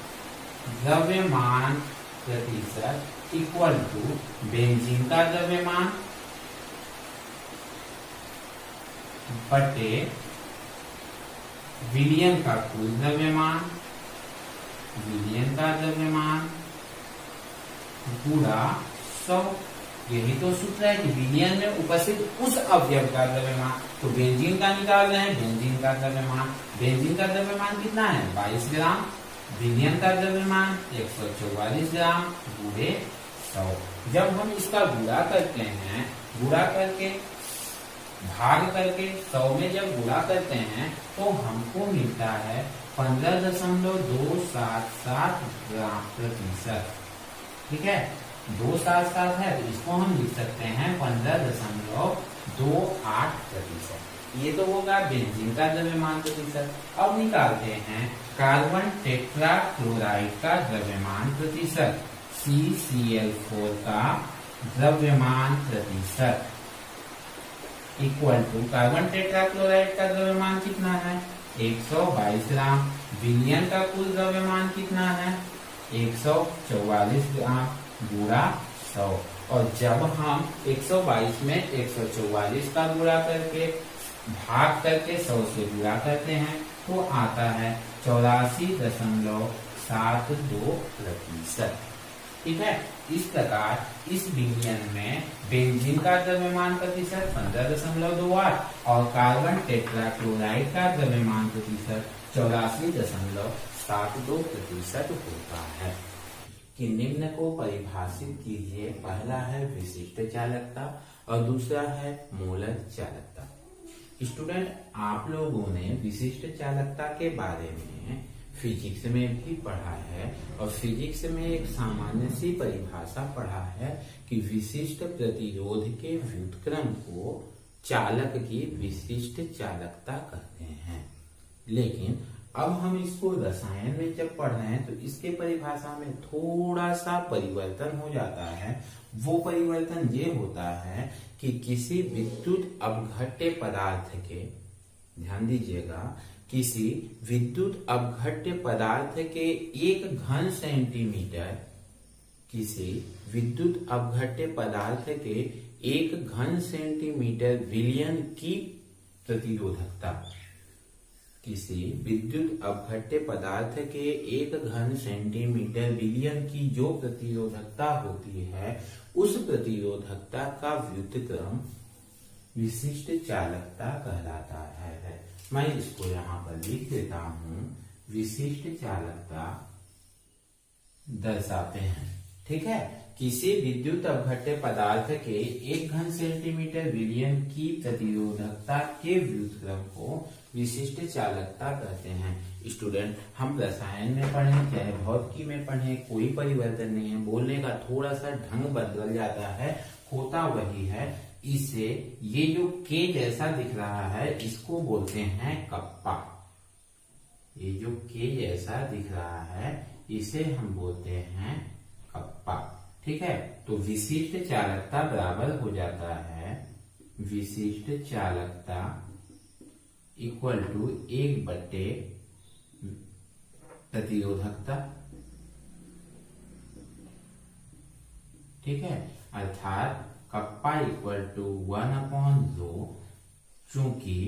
द्रव्यमान प्रतिशत इक्वल टू बेंजीन का द्रव्यमान बटे विलयन का कुल द्रव्यमान, गुणा 100। यही तो सूत्र है कि विलयन में उपस्थित उस अवयव का द्रव्यमान। तो बेंजीन का निकाल रहे हैं, बेंजीन का द्रव्यमान। बेंजीन का द्रव्यमान कितना है? 22 ग्राम। विलयन का द्रव्यमान 144 ग्राम गुणे 100। जब हम इसका गुणा करते हैं, गुणा करके भाग करके 100 में जब गुणा करते हैं तो हमको मिलता है 15.277 ग्राम प्रतिशत। ठीक है, 277 है तो इसको हम लिख सकते हैं 15.28 प्रतिशत। ये तो होगा बेंजीन का द्रव्यमान प्रतिशत। अब निकालते हैं कार्बन टेट्रा क्लोराइड का द्रव्यमान प्रतिशत, CCl4 का द्रव्यमान प्रतिशत equal to carbon tetrachloride का द्रव्यमान कितना है? 122 ग्राम। विलयन का कुल द्रव्यमान कितना है? 144 ग्राम गुणा 100। और जब हम 122 में 144 का गुणा करके भाग करके 100 से गुणा करते हैं तो आता है 84.72 प्रतिशत। ठीक है, इस प्रकार इस विलयन में बेंजीन का द्रव्यमान प्रतिशत 15.28 और कार्बन टेट्रा क्लोराइड का द्रव्यमान प्रतिशत 84.72 प्रतिशत होता है। कि निम्न को परिभाषित कीजिए। पहला है विशिष्ट चालकता और दूसरा है मोलर चालकता। स्टूडेंट, आप लोगों ने विशिष्ट चालकता के बारे में फिजिक्स में भी पढ़ा है और फिजिक्स में एक सामान्य सी परिभाषा पढ़ा है कि विशिष्ट प्रतिरोध के व्युत्क्रम को चालक की विशिष्ट चालकता कहते हैं। लेकिन अब हम इसको रसायन में जब पढ़ रहे हैं तो इसके परिभाषा में थोड़ा सा परिवर्तन हो जाता है। वो परिवर्तन ये होता है कि किसी विद्युत अपघट्य पदार्थ के, ध्यान दीजिएगा, किसी विद्युत अपघट्य पदार्थ के 1 घन सेंटीमीटर, किसी विद्युत अपघट्य पदार्थ के 1 घन सेंटीमीटर विलयन की प्रतिरोधकता, किसी विद्युत अपघट्य पदार्थ के 1 घन सेंटीमीटर विलयन की जो प्रतिरोधकता होती है उस प्रतिरोधकता का व्युत्क्रम विशिष्ट चालकता कहलाता है। मैं इसको यहाँ पर लिख देता हूँ। विशिष्ट चालकता दर्शाते हैं। ठीक है, किसी विद्युत अपघट्य पदार्थ के 1 घन सेंटीमीटर विलयन की प्रतिरोधकता के व्युत्क्रम को विशिष्ट चालकता कहते हैं। स्टूडेंट, हम रसायन में पढ़े चाहे भौतिकी में पढ़े कोई परिवर्तन नहीं है। बोलने का थोड़ा सा ढंग बदल जाता है, होता वही है। इसे ये जो के जैसा दिख रहा है इसको बोलते हैं कप्पा। ये जो के जैसा दिख रहा है इसे हम बोलते हैं कप्पा। ठीक है, तो विशिष्ट चालकता बराबर हो जाता है विशिष्ट चालकता इक्वल टू 1/, प्रतिरोधकता। ठीक है, अर्थात कप्पा इक्वल टू 1/ρ। चूंकि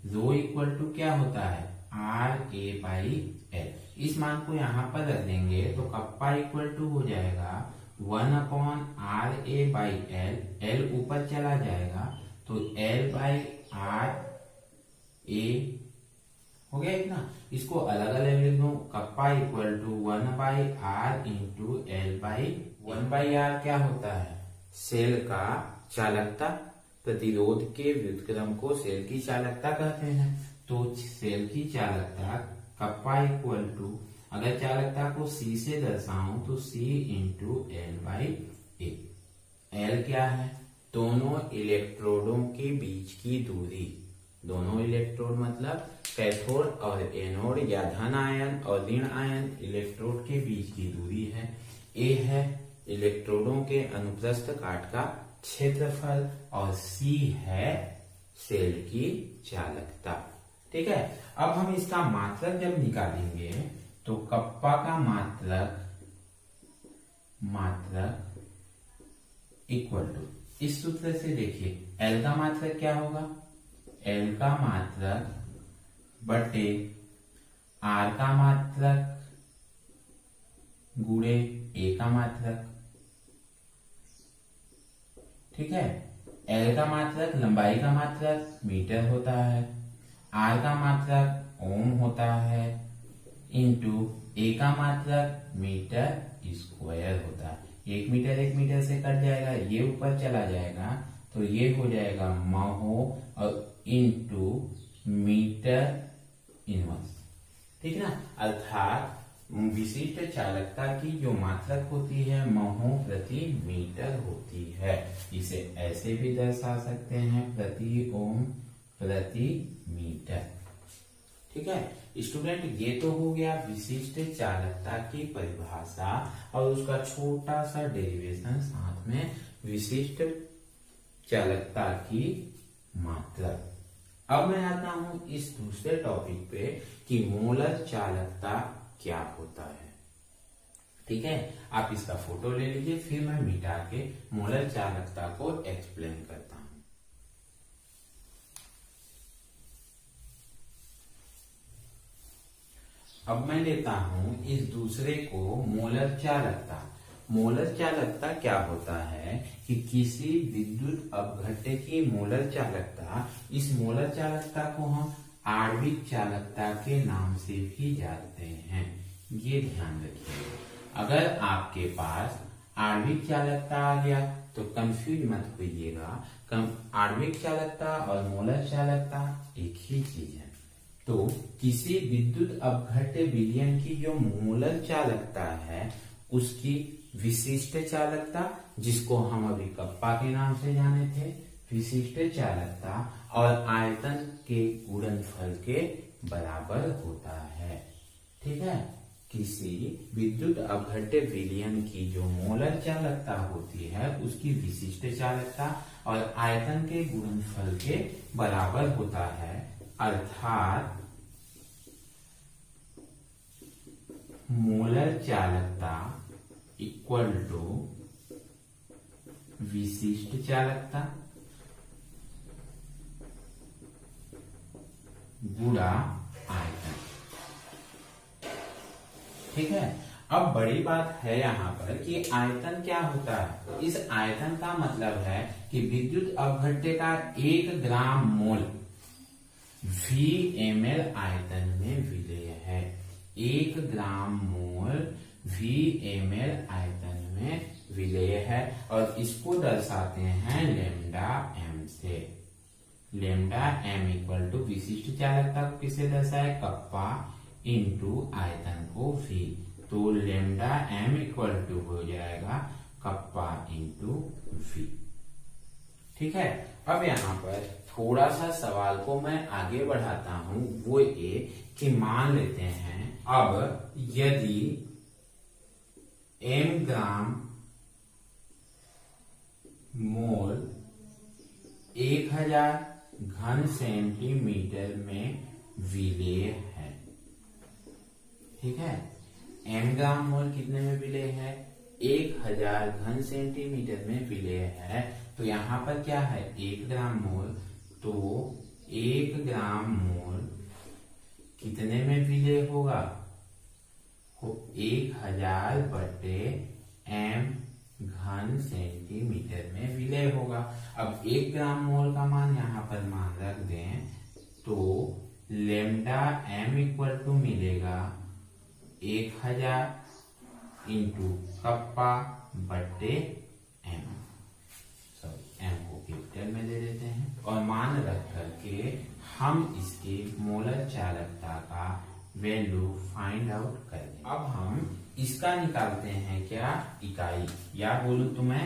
रो इक्वल टू क्या होता है? RA/L। इस मान को यहाँ पर रख देंगे तो कप्पा इक्वल टू हो जाएगा 1/RA/L। L ऊपर चला जाएगा तो L/RA हो गया इतना। इसको अलग अलग लिख दो। Kappa equal to 1/R into L/1/R क्या होता है? सेल का चालकता। प्रतिरोध के व्युत्क्रम को सेल की चालकता कहते हैं। तो सेल की चालकता कप्पा इक्वल टू, अगर चालकता को C से दर्शाऊं तो C इंटू L/A। L क्या है? दोनों इलेक्ट्रोडों के बीच की दूरी। दोनों इलेक्ट्रोड मतलब कैथोड और एनोड या धन आयन और ऋण आयन इलेक्ट्रोड के बीच की दूरी है। A है इलेक्ट्रोडों के अनुप्रस्थ काट का क्षेत्रफल और C है सेल की चालकता। ठीक है, अब हम इसका मात्रक जब निकालेंगे तो कप्पा का मात्रक इक्वल टू, इस सूत्र से देखिए L का मात्रक क्या होगा? L का मात्रक बटे R का मात्रक गुणे A का मात्रक। ठीक है। एल का मात्रक लंबाई का मात्रक मीटर होता है, आर का मात्रक ओम होता है, इंटू ए का मात्रक मीटर स्क्वायर होता है। एक मीटर से कट जाएगा, ये ऊपर चला जाएगा तो ये हो जाएगा महो और इंटू मीटर इनवर्स, ठीक ना। अर्थात विशिष्ट चालकता की जो मात्रक होती है महो प्रति मीटर होती है। इसे ऐसे भी दर्शा सकते हैं प्रति ओम प्रति मीटर, ठीक है। स्टूडेंट ये तो हो गया विशिष्ट चालकता की परिभाषा और उसका छोटा सा डेरिवेशन, साथ में विशिष्ट चालकता की मात्रक। अब मैं आता हूं इस दूसरे टॉपिक पे कि मोलर चालकता क्या होता है, ठीक है। आप इसका फोटो ले लीजिए, फिर मैं मिटा के मोलर चालकता को एक्सप्लेन करता हूं। अब मैं लेता हूं इस दूसरे को मोलर चालकता। मोलर चालकता क्या होता है कि किसी विद्युत अपघट्य की मोलर चालकता, इस मोलर चालकता को हम आणविक चालकता के नाम से भी जानते हैं, ये ध्यान रखिए। अगर आपके पास आणविक चालकता आ गया तो कंफ्यूज मत होइएगा, आणविक चालकता और मोलर चालकता एक ही चीज है। तो किसी विद्युत अपघट्य विलयन की जो मोलर चालकता है उसकी विशिष्ट चालकता, जिसको हम अभी कप्पा के नाम से जाने थे, विशिष्ट चालकता और आयतन के गुणनफल के बराबर होता है, ठीक है। किसी विद्युत अपघट्य विलयन की जो मोलर चालकता होती है उसकी विशिष्ट चालकता और आयतन के गुणनफल के बराबर होता है। अर्थात मोलर चालकता इक्वल टू विशिष्ट चालकता गुणा आयतन, ठीक है। अब बड़ी बात है यहाँ पर कि आयतन क्या होता है। इस आयतन का मतलब है कि विद्युत अपघट्य का 1 ग्राम मोल VmL आयतन में विलेय है। 1 ग्राम मोल VmL आयतन में विलेय है और इसको दर्शाते हैं लेमडा m से। लेमडा m इक्वल टू विशिष्ट चालकता को किसे दर्शाए, कप्पा इंटू आयतन को V, तो लेमडा m इक्वल टू हो जाएगा कप्पा इंटू V, ठीक है। अब यहाँ पर थोड़ा सा सवाल को मैं आगे बढ़ाता हूं, वो ये कि मान लेते हैं अब यदि m ग्राम मोल 1000 घन सेंटीमीटर में विलेय है, ठीक है। m ग्राम मोल कितने में विलेय है, 1000 घन सेंटीमीटर में विलेय है। तो यहाँ पर क्या है 1 ग्राम मोल, तो 1 ग्राम मोल कितने में विलेय होगा, 1000 बटे m घन सेंटीमीटर में विलेय होगा। अब 1 ग्राम मोल का मान यहाँ पर मान रख दें तो लेमडा m इक्वल टू मिलेगा 1000 इंटू कप्पा बटे m, m को कैपिटल में दे देते हैं और मान रख करके हम इसके मोलर चालकता का वैल्यू फाइंड आउट करेंगे। अब हम इसका निकालते हैं क्या, इकाई, या बोलूं तो मैं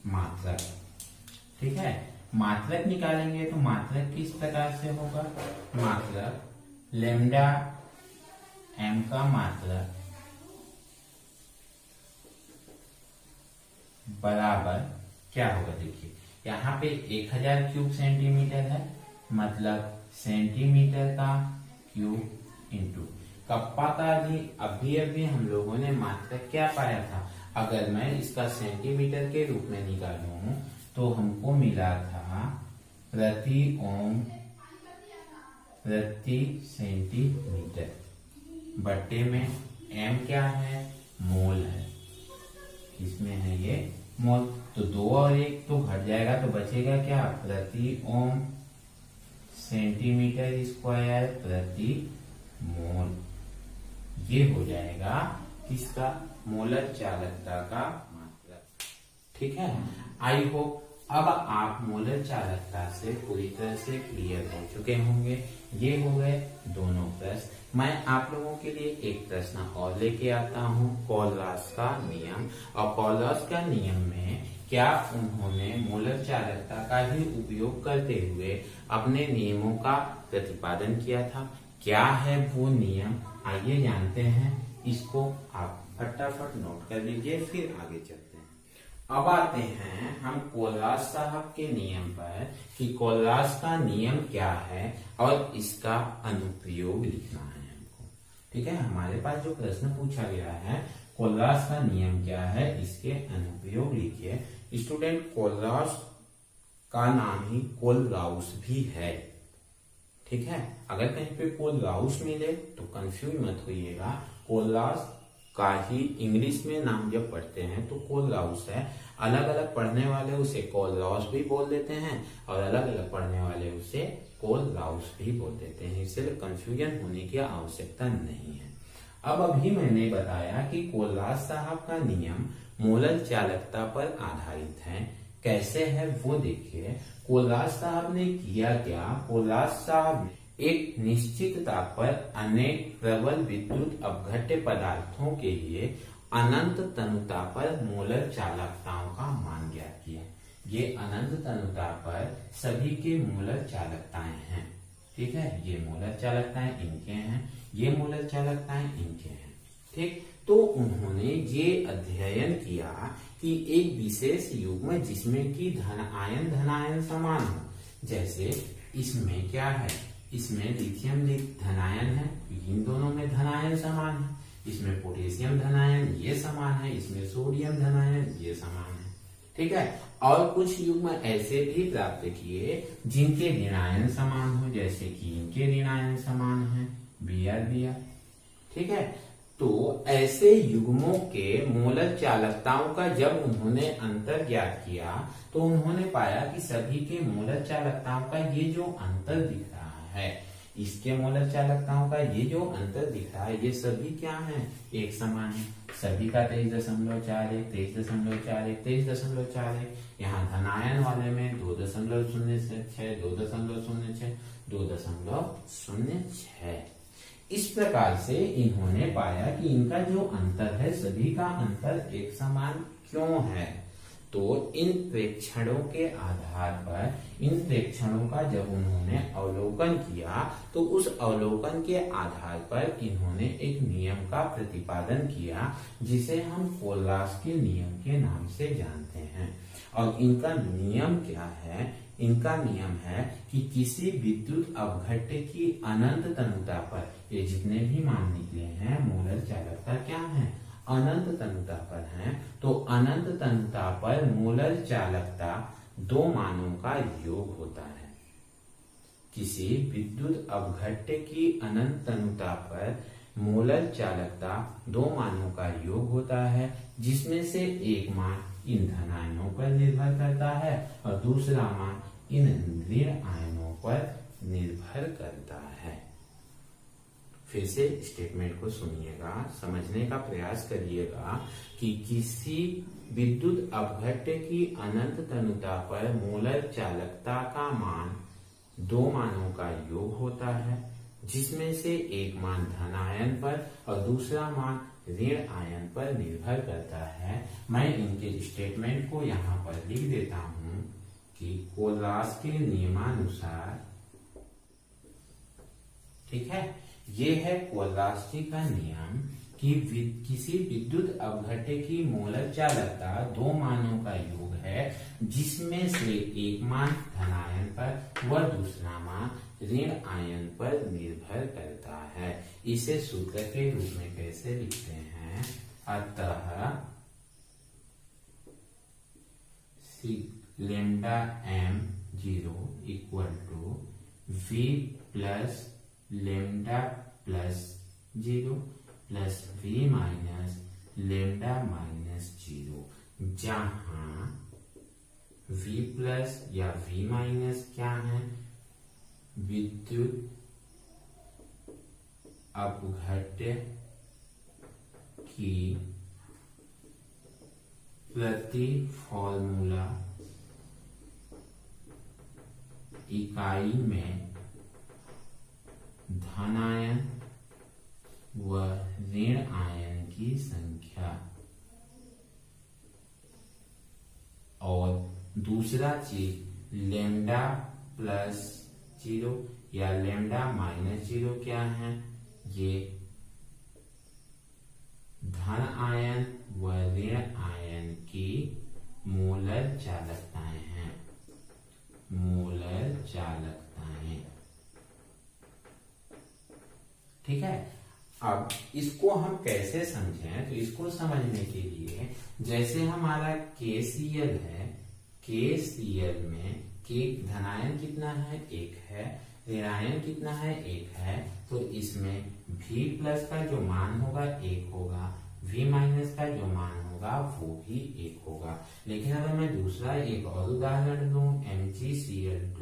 मात्रक, ठीक है। मात्रक निकालेंगे तो मात्रक किस प्रकार से होगा, मात्रक लेमडा m का मात्रक बराबर क्या होगा, देखिए यहाँ पे 1000 क्यूब सेंटीमीटर है, मतलब सेंटीमीटर का क्यूब इंटू कप्पा का भी अभी हम लोगों ने मात्रक क्या पाया था, अगर मैं इसका सेंटीमीटर के रूप में निकालूं तो हमको मिला था प्रति ओम प्रति सेंटीमीटर, बट्टे में m क्या है, मोल है, इसमें है ये मोल। तो 2 और 1 तो घट जाएगा, तो बचेगा क्या, प्रति ओम सेंटीमीटर स्क्वायर प्रति मोल। ये हो जाएगा किसका, मोलर चालकता का मात्रक। ठीक है, आई होप अब आप मोलर चालकता से पूरी तरह से क्लियर हो चुके होंगे। ये हो गए दोनों प्रश्न। मैं आप लोगों के लिए एक प्रश्न और लेके आता हूँ, कोलरास का नियम। और कोलरास का नियम में क्या उन्होंने मोलर चालकता का ही उपयोग करते हुए अपने नियमों का प्रतिपादन किया था। क्या है वो नियम, आइए जानते हैं। इसको आप फटाफट नोट कर लीजिए, फिर आगे चलते हैं। अब आते हैं हम कोलरास साहब के नियम पर कि कोलरास का नियम क्या है और इसका अनुप्रयोग लिखना है हमको। ठीक है, हमारे पास जो प्रश्न पूछा गया है, कोलरास का नियम क्या है, इसके अनुप्रयोग लिखिए। स्टूडेंट, कोलरास का नाम ही कोलराउस भी है। ठीक है, अगर कहीं पे कोलराउस मिले तो कंफ्यूज मत होइएगा। कोलरास का ही इंग्लिश में नाम जब पढ़ते हैं तो कोलराउस है। अलग अलग पढ़ने वाले उसे कोलराउस भी बोल देते हैं और अलग अलग पढ़ने वाले उसे कोलराउस भी बोल देते हैं, इसलिए कंफ्यूजन होने की आवश्यकता नहीं है। अब अभी मैंने बताया कि कोलरास साहब का नियम मोलर चालकता पर आधारित है। कैसे है वो देखिए। कोलरास साहब ने किया क्या, कोलरास साहब एक निश्चित ताप पर अनेक प्रबल विद्युत अपघट्य पदार्थों के लिए अनंत तनुता पर मोलर चालकताओं का मान ज्ञात किया। ये अनंत तनुता पर सभी के मोलर चालकताएं हैं। ठीक है, ये मोलर चालकताएं इनके हैं, ये मोलर चालकताएं इनके हैं। ठीक, तो उन्होंने ये अध्ययन किया कि एक विशेष युग्म जिसमें कि धनायन समान हो, जैसे इसमें क्या है, इसमें लिथियम धनायन है, इन दोनों में धनायन समान है। इसमें पोटेशियम धनायन ये समान है, इसमें सोडियम धनायन ये समान है। ठीक है, और कुछ युग्म ऐसे भी प्राप्त किए जिनके ऋणायन समान हो, जैसे कि इनके ऋणायन समान है, Br। ठीक है, तो ऐसे युग्मों के मोलर चालकताओं का जब उन्होंने अंतर ज्ञात किया तो उन्होंने पाया कि सभी के मोलर चालकताओं का ये जो अंतर दिख रहा है, इसके मोलर चालकताओं का ये जो अंतर दिख रहा है, ये सभी क्या है, एक समान है। सभी का 23.41, 23.41, 23.41। यहाँ धनायन वाले में 2.06, 2.06, 2.06। इस प्रकार से इन्होंने पाया कि इनका जो अंतर है, सभी का अंतर एक समान क्यों है। तो इन प्रेक्षणों के आधार पर, इन प्रेक्षणों का जब उन्होंने अवलोकन किया तो उस अवलोकन के आधार पर इन्होंने एक नियम का प्रतिपादन किया जिसे हम कोलरास के नियम के नाम से जानते हैं। और इनका नियम क्या है, इनका नियम है कि किसी विद्युत अपघट्य की अनंत तनुता पर, ये जितने भी मान निकले हैं मोलर चालकता क्या है, अनंत तनुता पर है। तो अनंत तनुता पर मोलर चालकता दो मानों का योग होता है। किसी विद्युत अपघट्य की अनंत तनुता पर मोलर चालकता दो मानों का योग होता है, जिसमें से एक मान इन धनायनों पर निर्भर करता है और दूसरा मान इन ऋण आयनों पर निर्भर करता है। फिर से स्टेटमेंट को सुनिएगा, समझने का प्रयास करिएगा कि किसी विद्युत अपघट्य की अनंत तनुता पर मोलर चालकता का मान दो मानों का योग होता है, जिसमें से एक मान धनायन पर और दूसरा मान ऋण आयन पर निर्भर करता है। मैं इनके स्टेटमेंट को यहाँ पर लिख देता हूं कि कोलरास के नियमानुसार, ठीक है, ये है कोलरास जी का नियम कि किसी विद्युत अपघट्य की मोलर चालकता दो मानों का योग है, जिसमें से एक मान धनायन पर व दूसरा मान ऋण आयन पर निर्भर करता है। इसे सूत्र के रूप में कैसे लिखते हैं, अतः lambda m 0 equal to v plus lambda plus 0 plus v minus lambda minus 0। जहां V प्लस या V माइनस क्या है, विद्युत अपघट्य की प्रति फॉर्मूला इकाई में धन आयन व ऋण आयन की संख्या। और दूसरा चीज लैम्डा प्लस 0 या लैम्डा माइनस 0 क्या है, ये धन आयन व ऋण आयन की मोलर चालकताएं हैं, मोलर चालकताएं। ठीक है। अब इसको हम कैसे समझें, तो इसको समझने के लिए जैसे हमारा KCl है, KCl में के धनायन कितना है, 1 है, ऋणायन कितना है, 1 है, तो इसमें V प्लस का जो मान होगा 1 होगा, V माइनस का जो मान होगा वो भी 1 होगा। लेकिन अगर मैं दूसरा एक और उदाहरण दूं MgCl2,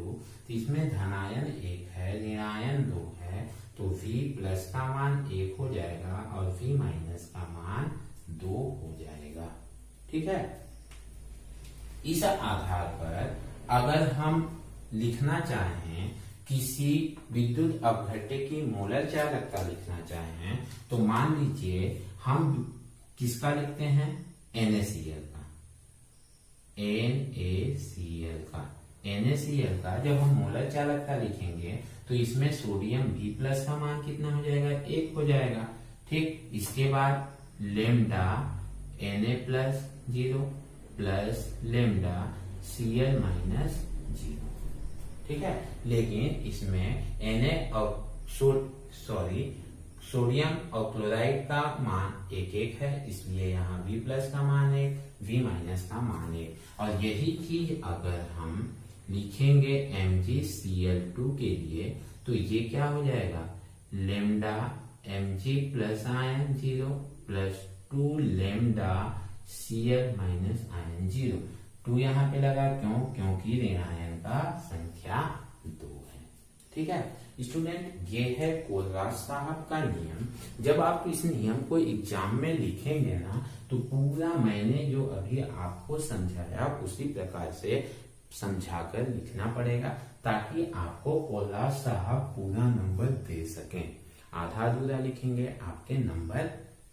तो इसमें धनायन 1 है, ऋणायन 2 है, तो V प्लस का मान 1 हो जाएगा और V माइनस का मान 2 हो जाएगा। ठीक है। इस आधार पर अगर हम लिखना चाहें, किसी विद्युत अपघट्य की मोलर चालकता लिखना चाहें, तो मान लीजिए हम किसका लिखते हैं, NaCl का, NaCl का जब हम मोलर चालकता लिखेंगे तो इसमें सोडियम V प्लस का मान कितना हो जाएगा, 1 हो जाएगा। ठीक। इसके बाद lambda Na plus 0 plus lambda Cl minus 0। ठीक है। लेकिन इसमें Na और सोडियम और क्लोराइड का मान 1 है, इसलिए यहाँ V प्लस का मान 1, V माइनस का मान 1। और यही चीज अगर हम लिखेंगे MgCl2 के लिए, तो ये क्या हो जाएगा, lambda Mg plus ion 0 plus 2 lambda Cl minus ion 0। 2 यहाँ पे लगा, क्यों, क्योंकि ऋण आयन का संख्या 2 है। ठीक है स्टूडेंट, ये है कोलराज साहब का नियम। जब आप इस नियम को एग्जाम में लिखेंगे ना, तो पूरा मैंने जो अभी आपको समझाया उसी प्रकार से समझाकर लिखना पड़ेगा, ताकि आपको कोलराज साहब पूरा नंबर दे सकें। आधा अधूरा लिखेंगे आपके नंबर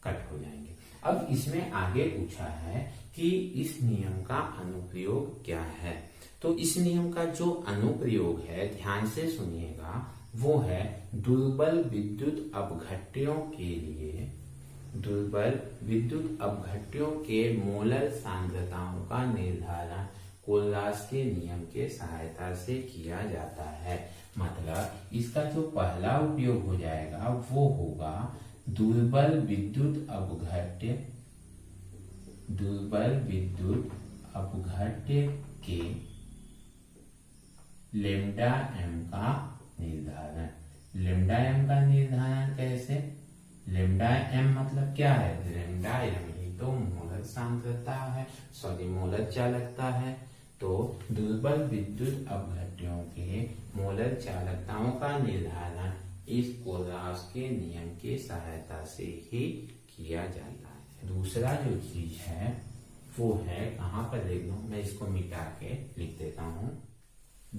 कट हो जाएंगे। अब इसमें आगे पूछा है कि इस नियम का अनुप्रयोग क्या है। तो इस नियम का जो अनुप्रयोग है, ध्यान से सुनिएगा, वो है दुर्बल विद्युत अपघट्यों के लिए, दुर्बल विद्युत अपघट्यों के मोलर सांद्रताओं का निर्धारण कोलराज के नियम के सहायता से किया जाता है। मतलब इसका जो पहला उपयोग हो जाएगा वो होगा दुर्बल विद्युत अपघट्य, दुर्बल विद्युत अपघट्य के लेम्डा m का निर्धारण। लेम्डा m का निर्धारण कैसे, लेम्डा m मतलब क्या है, लेम्डा m ही तो मोलर सांद्रता है, सॉरी मोलर चालकता है। तो दुर्बल विद्युत अपघट्यों के मोलर चालकताओं का निर्धारण इस कोलराज के नियम के सहायता से ही किया जाता है। दूसरा जो चीज है वो है, कहाँ पर लिख लूं, मैं इसको मिटा के लिख देता हूं।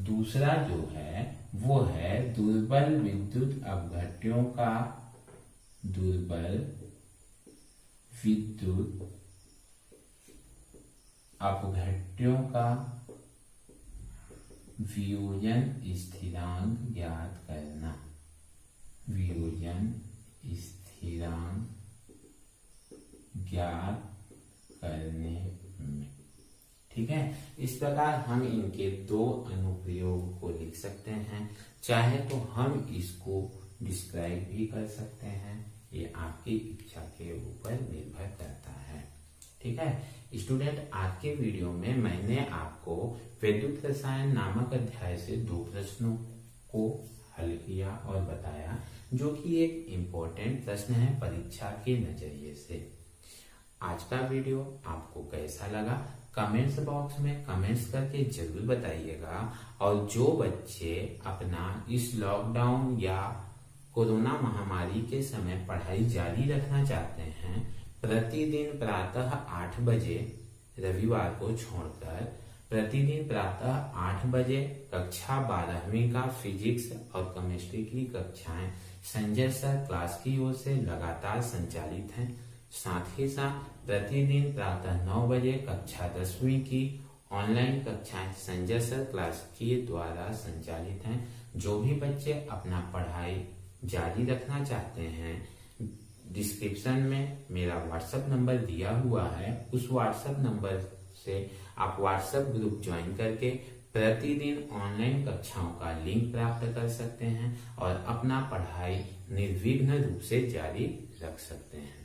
दूसरा जो है वो है दुर्बल विद्युत अपघट्यों का, दुर्बल विद्युत अपघट्यों का वियोजन स्थिरांक ज्ञात करना, वियोजन स्थिरांक ज्ञात करने में। ठीक है, इस प्रकार हम इनके दो अनुप्रयोग को लिख सकते हैं। चाहे तो हम इसको डिस्क्राइब भी कर सकते हैं, ये आपकी इच्छा के ऊपर निर्भर करता है। ठीक है स्टूडेंट, आज के वीडियो में मैंने आपको विद्युत रसायन नामक अध्याय से 2 प्रश्नों को हल किया और बताया, जो कि एक इम्पोर्टेंट प्रश्न है परीक्षा के नजरिए से। आज का वीडियो आपको कैसा लगा कमेंट्स बॉक्स में कमेंट्स करके जरूर बताइएगा। और जो बच्चे अपना इस लॉकडाउन या कोरोना महामारी के समय पढ़ाई जारी रखना चाहते हैं, प्रतिदिन प्रातः 8 बजे रविवार को छोड़कर प्रतिदिन प्रातः 8 बजे कक्षा 12वीं का फिजिक्स और केमिस्ट्री की कक्षाएं संजय सर क्लास की ओर से लगातार संचालित हैं। साथ ही साथ प्रतिदिन प्रातः 9 बजे कक्षा 10वीं की ऑनलाइन कक्षाएं संजय सर क्लास के द्वारा संचालित हैं। जो भी बच्चे अपना पढ़ाई जारी रखना चाहते हैं, डिस्क्रिप्शन में मेरा व्हाट्सएप नंबर दिया हुआ है, उस व्हाट्सएप नंबर से आप व्हाट्सएप ग्रुप ज्वाइन करके प्रतिदिन ऑनलाइन कक्षाओं का लिंक प्राप्त कर सकते हैं और अपना पढ़ाई निर्विघ्न रूप से जारी रख सकते हैं।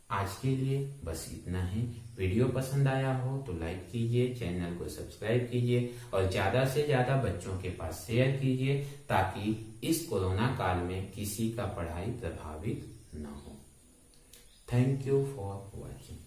आज के लिए बस इतना ही। वीडियो पसंद आया हो तो लाइक कीजिए, चैनल को सब्सक्राइब कीजिए और ज्यादा से ज्यादा बच्चों के पास शेयर कीजिए ताकि इस कोरोना काल में किसी का पढ़ाई प्रभावित न हो। Thank you for watching.